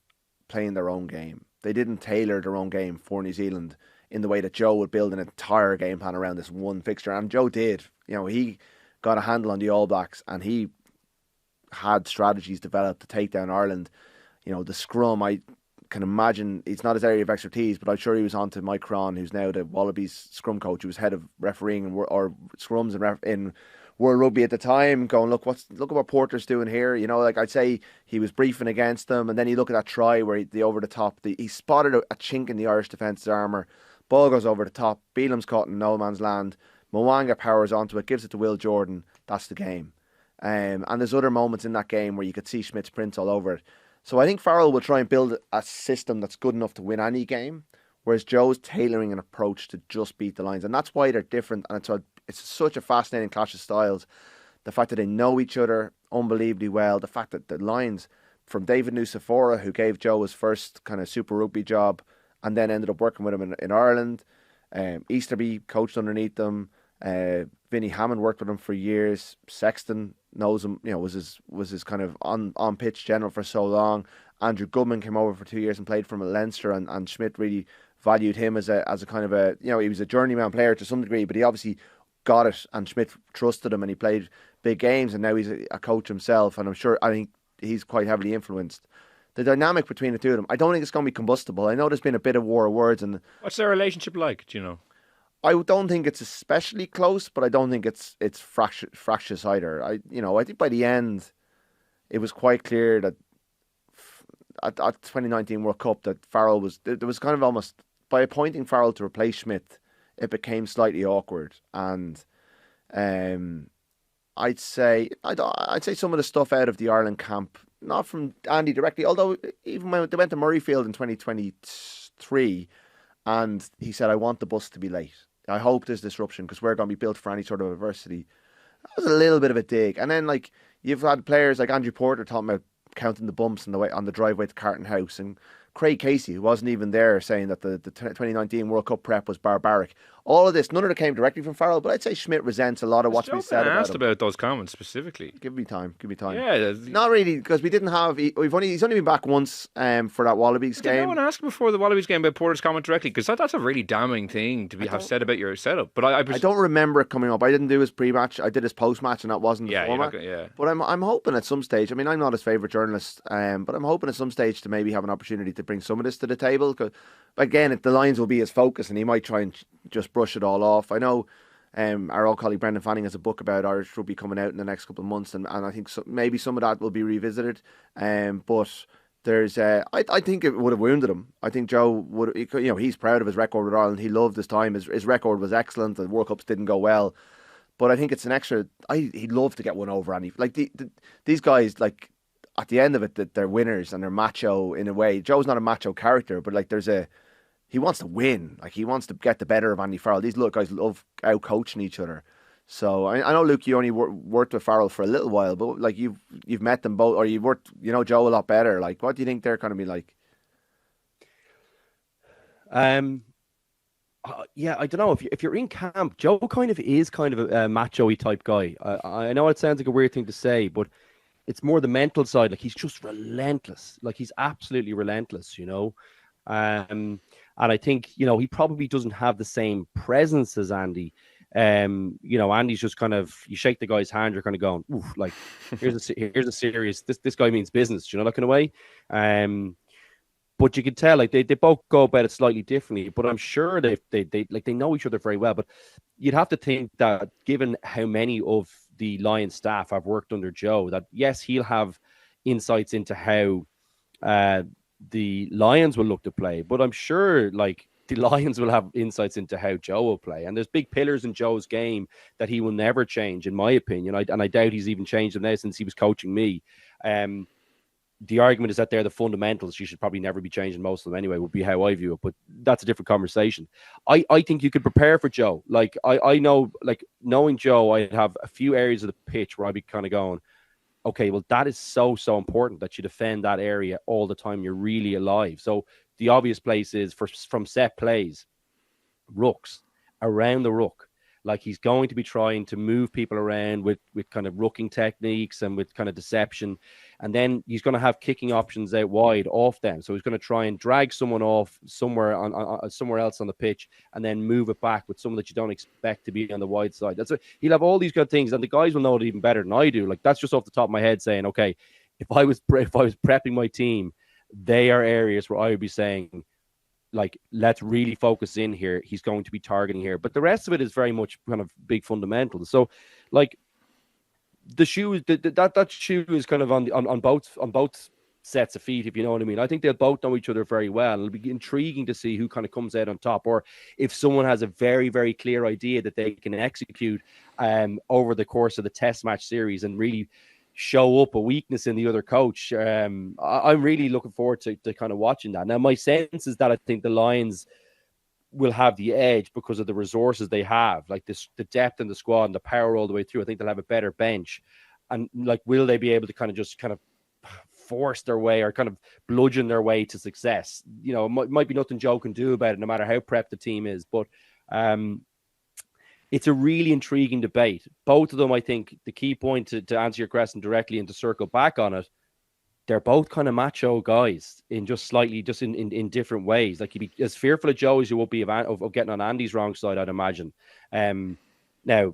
playing their own game. They didn't tailor their own game for New Zealand in the way that Joe would build an entire game plan around this one fixture. And Joe did. He got a handle on the All Blacks, and he had strategies developed to take down Ireland. the scrum, I can imagine it's not his area of expertise, but I'm sure he was on to Mike Cron, who's now the Wallabies scrum coach, who was head of refereeing or scrums in World Rugby at the time, going, look at what Porter's doing here. Like I'd say he was briefing against them, and then you look at that try where the over the top, he spotted a chink in the Irish defence's armour. Ball goes over the top. Beelam's caught in no man's land. Mwanga powers onto it, gives it to Will Jordan. That's the game. And there's other moments in that game where you could see Schmidt's print all over it. So I think Farrell will try and build a system that's good enough to win any game, whereas Joe's tailoring an approach to just beat the Lions. And that's why they're different. And it's such a fascinating clash of styles. The fact that they know each other unbelievably well. The fact that the Lions, from David Nusafora, who gave Joe his first kind of Super Rugby job and then ended up working with him in Ireland. Easterby coached underneath them. Vinnie Hammond worked with him for years. Sexton knows him, was his kind of on pitch general for so long. Andrew Goodman came over for 2 years and played for him at Leinster, and Schmidt really valued him as a kind of a, he was a journeyman player to some degree, but he obviously got it, and Schmidt trusted him, and he played big games, and now he's a coach himself, and I think he's quite heavily influenced. The dynamic between the two of them, I don't think it's going to be combustible. I know there's been a bit of war of words. And what's their relationship like, do you know? I don't think it's especially close, but I don't think it's fractious either. I think by the end, it was quite clear that at 2019 World Cup that Farrell there was kind of almost, by appointing Farrell to replace Schmidt, it became slightly awkward. And I'd say some of the stuff out of the Ireland camp, not from Andy directly, although even when they went to Murrayfield in 2023, and he said, I want the bus to be late. I hope there's disruption because we're going to be built for any sort of adversity. That was a little bit of a dig. And then, like, you've had players like Andrew Porter talking about counting the bumps on the driveway to Carton House, and Craig Casey, who wasn't even there, saying that the 2019 World Cup prep was barbaric. All of this, none of it came directly from Farrell, but I'd say Schmidt resents a lot of what's been said about him. About those comments specifically. Give me time. Yeah, not really, because we didn't have. He's only been back once for that Wallabies game. Did no one ask him before the Wallabies game about Porter's comment directly? Because that's a really damning thing to have said about your setup. But I don't remember it coming up. I didn't do his pre-match. I did his post-match, and that wasn't the format. But I'm hoping at some stage. I mean, I'm not his favourite journalist, but I'm hoping at some stage to maybe have an opportunity to bring some of this to the table. Because again, the Lions will be his focus, and he might try and just brush it all off. I know our old colleague Brendan Fanning has a book about Irish rugby coming out in the next couple of months, and I think maybe some of that will be revisited. But there's, I think it would have wounded him. I think Joe would, he's proud of his record with Ireland. He loved his time. His record was excellent. The World Cups didn't go well, but I think it's an extra. He'd love to get one over Andy. Like these guys, like at the end of it, that they're winners and they're macho in a way. Joe's not a macho character, but like he wants to win. Like he wants to get the better of Andy Farrell. These little guys love out coaching each other. So I know, Luke, you only worked with Farrell for a little while, but like you've met them both, or you've worked, Joe a lot better. Like, what do you think they're going to be like? Yeah, I don't know. If you're in camp, Joe is kind of a macho-y type guy. I know it sounds like a weird thing to say, but it's more the mental side. Like, he's just relentless. Like, he's absolutely relentless, And I think, he probably doesn't have the same presence as Andy. Andy's just kind of, you shake the guy's hand, you're kind of going, oof, like, here's a serious, this guy means business, that kind of way. But you can tell, like, they both go about it slightly differently, but I'm sure they know each other very well. But you'd have to think that, given how many of the Lions staff have worked under Joe, that yes, he'll have insights into how the Lions will look to play, but I'm sure, like, the Lions will have insights into how Joe will play. And there's big pillars in Joe's game that he will never change, in my opinion. And I doubt he's even changed them now since he was coaching me. The argument is that they're the fundamentals. You should probably never be changing most of them anyway, would be how I view it. But that's a different conversation. I think you could prepare for Joe. Like, I know, like, knowing Joe, I'd have a few areas of the pitch where I'd be kind of going, okay, well, that is so important that you defend that area all the time. You're really alive. So the obvious place is from set plays, rucks, around the ruck. Like, he's going to be trying to move people around with kind of rucking techniques and with kind of deception. And then he's going to have kicking options out wide off them. So he's going to try and drag someone off somewhere somewhere else on the pitch and then move it back with someone that you don't expect to be on the wide side. He'll have all these good things, and the guys will know it even better than I do. Like, that's just off the top of my head saying, okay, if I was prepping my team they are areas where I would be saying, like, let's really focus in here. He's going to be targeting here. But the rest of it is very much kind of big fundamentals. So, like, the shoe, that shoe is kind of on both sets of feet, if you know what I mean. I think they'll both know each other very well. It'll be intriguing to see who kind of comes out on top, or if someone has a very, very clear idea that they can execute over the course of the test match series and really show up a weakness in the other coach. I'm really looking forward to kind of watching that. Now, my sense is that I think the Lions will have the edge because of the resources they have, like this, the depth in the squad and the power all the way through. I think they'll have a better bench. And like, will they be able to kind of force their way or kind of bludgeon their way to success? You know, it might be nothing Joe can do about it, no matter how prepped the team is. But it's a really intriguing debate. Both of them, I think, the key point to answer your question directly and to circle back on it, they're both kind of macho guys in just slightly, just in different ways. Like, you'd be as fearful of Joe as you would be of getting on Andy's wrong side, I'd imagine. Now,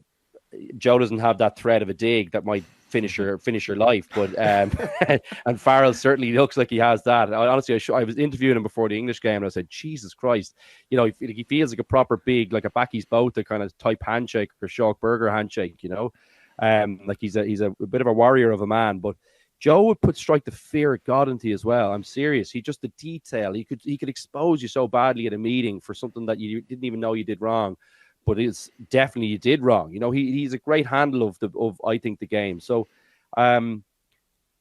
Joe doesn't have that threat of a dig that might finish your life, but and Farrell certainly looks like he has that. Honestly, I was interviewing him before the English game, and I said, Jesus Christ, you know, he feels like a proper big, like a Backy's boat, the kind of type handshake or Shock Burger handshake, you know, like he's a bit of a warrior of a man. But Joe would strike the fear of God into you as well. I'm serious. He just, the detail, he could expose you so badly at a meeting for something that you didn't even know you did wrong. But it's definitely you did wrong. You know, he's a great handle of I think the game. So,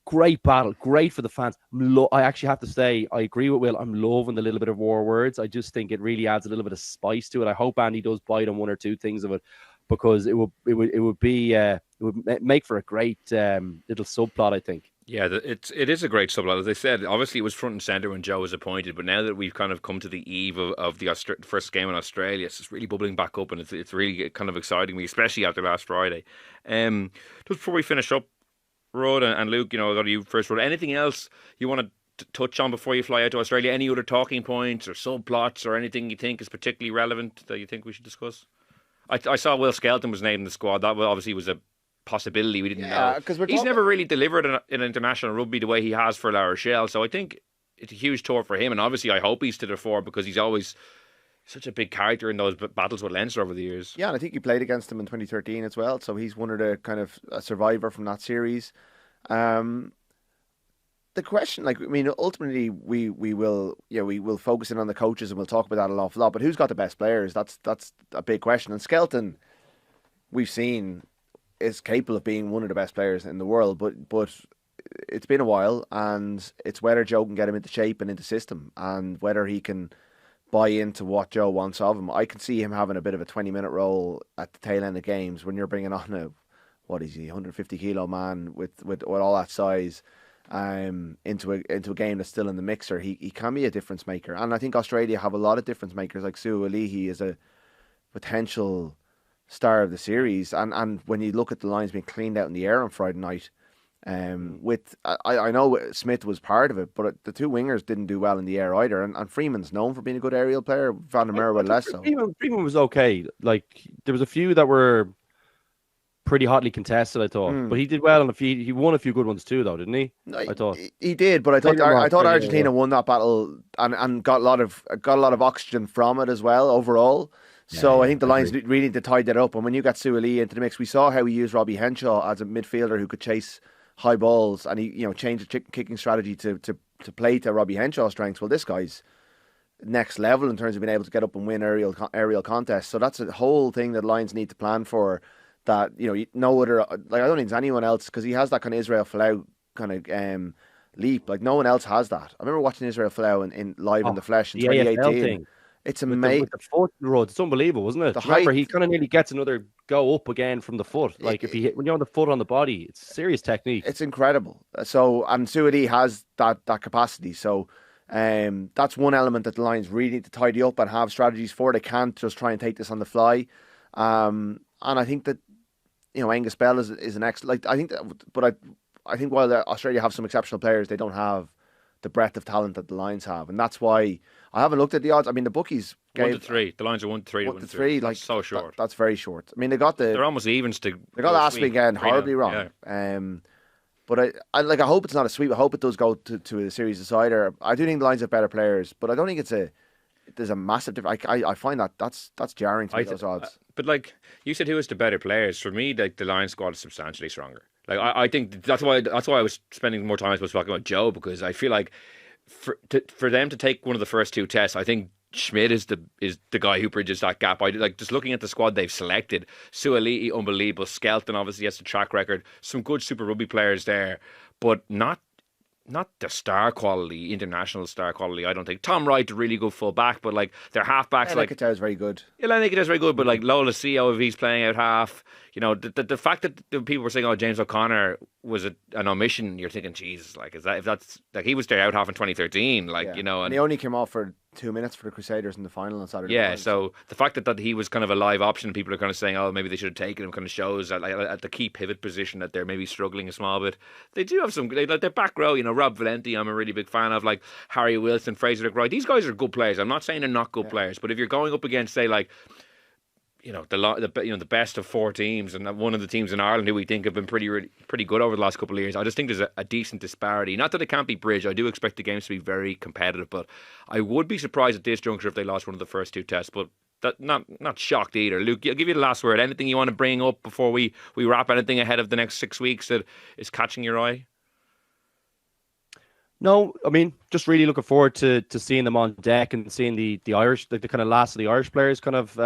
great battle, great for the fans. I actually have to say, I agree with Will. I'm loving the little bit of war words. I just think it really adds a little bit of spice to it. I hope Andy does bite on one or two things of it, because it would make for a great little subplot, I think. Yeah, it is a great subplot. As I said, obviously it was front and centre when Joe was appointed, but now that we've kind of come to the eve of the first game in Australia, it's just really bubbling back up, and it's really kind of exciting me, especially after last Friday. Just before we finish up, Rod and Luke, you know, I'll go to you first. Rod, anything else you want to touch on before you fly out to Australia? Any other talking points or subplots or anything you think is particularly relevant that you think we should discuss? I saw Will Skelton was named in the squad. That obviously was a possibility we didn't know. He's never really delivered in international rugby the way he has for La Rochelle, so I think it's a huge tour for him, and obviously I hope he's to the fore, because he's always such a big character in those battles with Leinster over the years. Yeah, and I think he played against him in 2013 as well, so he's one of the kind of a survivor from that series. The question, like, I mean, ultimately we will focus in on the coaches and we'll talk about that an awful lot, but who's got the best players? That's a big question. And Skelton, we've seen, is capable of being one of the best players in the world, but it's been a while, and it's whether Joe can get him into shape and into system, and whether he can buy into what Joe wants of him. I can see him having a bit of a 20-minute role at the tail end of games when you're bringing on a, 150 kilo man with all that size into a game that's still in the mixer. He can be a difference maker, and I think Australia have a lot of difference makers. Like Su'Alihi is a potential star of the series, and when you look at the lines being cleaned out in the air on Friday night, I know Schmidt was part of it, but the two wingers didn't do well in the air either, and Freeman's known for being a good aerial player. Van der Merwe less so. Freeman was okay. Like, there was a few that were pretty hotly contested, I thought, but he did well on a few. He won a few good ones too, though, didn't he? I thought he did, but I thought Argentina won that battle and got a lot of oxygen from it as well overall. So I think the Lions really need to tie that up. And when you got Su'Alihi into the mix, we saw how he used Robbie Henshaw as a midfielder who could chase high balls, and he changed the kicking strategy to play to Robbie Henshaw's strengths. Well, this guy's next level in terms of being able to get up and win aerial contests. So that's a whole thing that Lions need to plan for. That no other, like, I don't think there's anyone else, because he has that kind of Israel Folau kind of leap. Like, no one else has that. I remember watching Israel Folau in live in the flesh in 2018. It's amazing. With the foot road, it's unbelievable, wasn't it? Remember, he kind of nearly gets another go up again from the foot. Like, if he hit, when you're on the foot on the body, it's serious technique. It's incredible. So, and Su'Alihi has that capacity. So, that's one element that the Lions really need to tidy up and have strategies for. They can't just try and take this on the fly. And I think that Angus Bell is an excellent. Like, I think while Australia have some exceptional players, they don't have the breadth of talent that the Lions have, and that's why I haven't looked at the odds. I mean, the bookies gave 1-3. The Lions are 1-3. 1-3. Like, so short. That's very short. I mean, they're almost evens to. They got last weekend horribly wrong. Yeah. But I hope it's not a sweep. I hope it does go to a series decider. I do think the Lions have better players, but I don't think there's a massive difference. I find that's jarring to me, those odds. But like you said, who is the better players? For me, like the Lions squad is substantially stronger. Like I think that's why I was spending more time talking about Joe, because I feel like for them to take one of the first two tests, I think Schmidt is the guy who bridges that gap. I like just looking at the squad they've selected. Suaalii, unbelievable. Skelton obviously has a track record. Some good Super Rugby players there, but not the star quality, international star quality. I don't think Tom Wright a really good full back, but like their halfbacks, like Lekatau is very good. Yeah, Lekatau is very good, but like Lola CEO, if he's playing out half, you know, the fact that the people were saying, "Oh, James O'Connor was an omission," you're thinking, Jesus, like if that's like he was there out half in 2013, like you know, and he only came off for 2 minutes for the Crusaders in the final on Saturday. Yeah, so the fact that he was kind of a live option, people are kind of saying, "Oh, maybe they should have taken him," kind of shows that like, at the key pivot position that they're maybe struggling a small bit. They do have some, like their back row, you know, Rob Valenti, I'm a really big fan of, like Harry Wilson, Fraser McRoy. These guys are good players. I'm not saying they're not good players, but if you're going up against, say, like, you know, the best of four teams, and one of the teams in Ireland who we think have been pretty good over the last couple of years, I just think there's a decent disparity. Not that it can't be bridged. I do expect the games to be very competitive, but I would be surprised at this juncture if they lost one of the first two tests. But that not shocked either. Luke, I'll give you the last word. Anything you want to bring up before we wrap? Anything ahead of the next 6 weeks that is catching your eye? No, I mean, just really looking forward to seeing them on deck and seeing the Irish, the kind of last of the Irish players, kind of.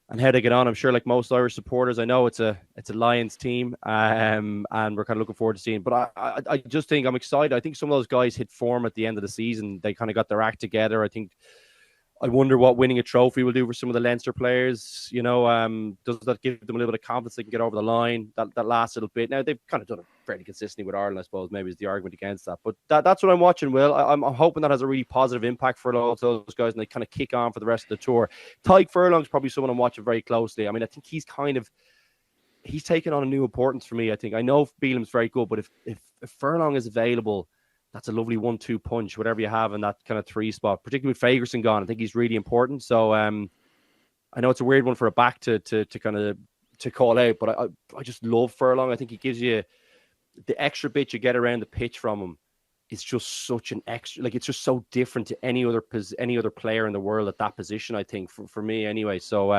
And how they get on. I'm sure, like most Irish supporters, I know it's a Lions team, and we're kind of looking forward to seeing. But I just think I'm excited. I think some of those guys hit form at the end of the season. They kind of got their act together. I wonder what winning a trophy will do for some of the Leinster players. You know, does that give them a little bit of confidence they can get over the line? That last little bit. Now they've kind of done it fairly consistently with Ireland, I suppose. Maybe is the argument against that. But that's what I'm watching. Will I'm hoping that has a really positive impact for all those guys, and they kind of kick on for the rest of the tour. Tadhg Furlong's probably someone I'm watching very closely. I mean, I think he's taken on a new importance for me. I think I know Beelam's very good, but if Furlong is available, that's a lovely 1-2 punch, whatever you have in that kind of 3 spot, particularly with Fagerson gone. I think he's really important. So I know it's a weird one for a back to kind of to call out, but I just love Furlong. I think he gives you the extra bit you get around the pitch from him. It's just such an extra, like it's just so different to any other player in the world at that position, I think, for me anyway. So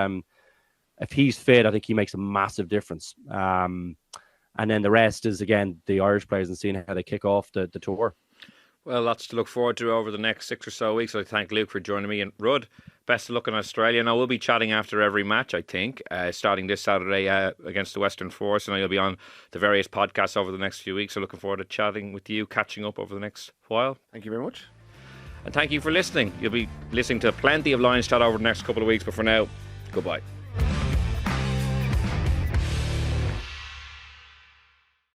if he's fit, I think he makes a massive difference. And then the rest is, again, the Irish players and seeing how they kick off the tour. Well, lots to look forward to over the next 6 or so weeks. I thank Luke for joining me. And Rud, best of luck in Australia. Now, we'll be chatting after every match, I think, starting this Saturday against the Western Force. And you'll be on the various podcasts over the next few weeks. So looking forward to chatting with you, catching up over the next while. Thank you very much. And thank you for listening. You'll be listening to plenty of Lions chat over the next couple of weeks. But for now, goodbye.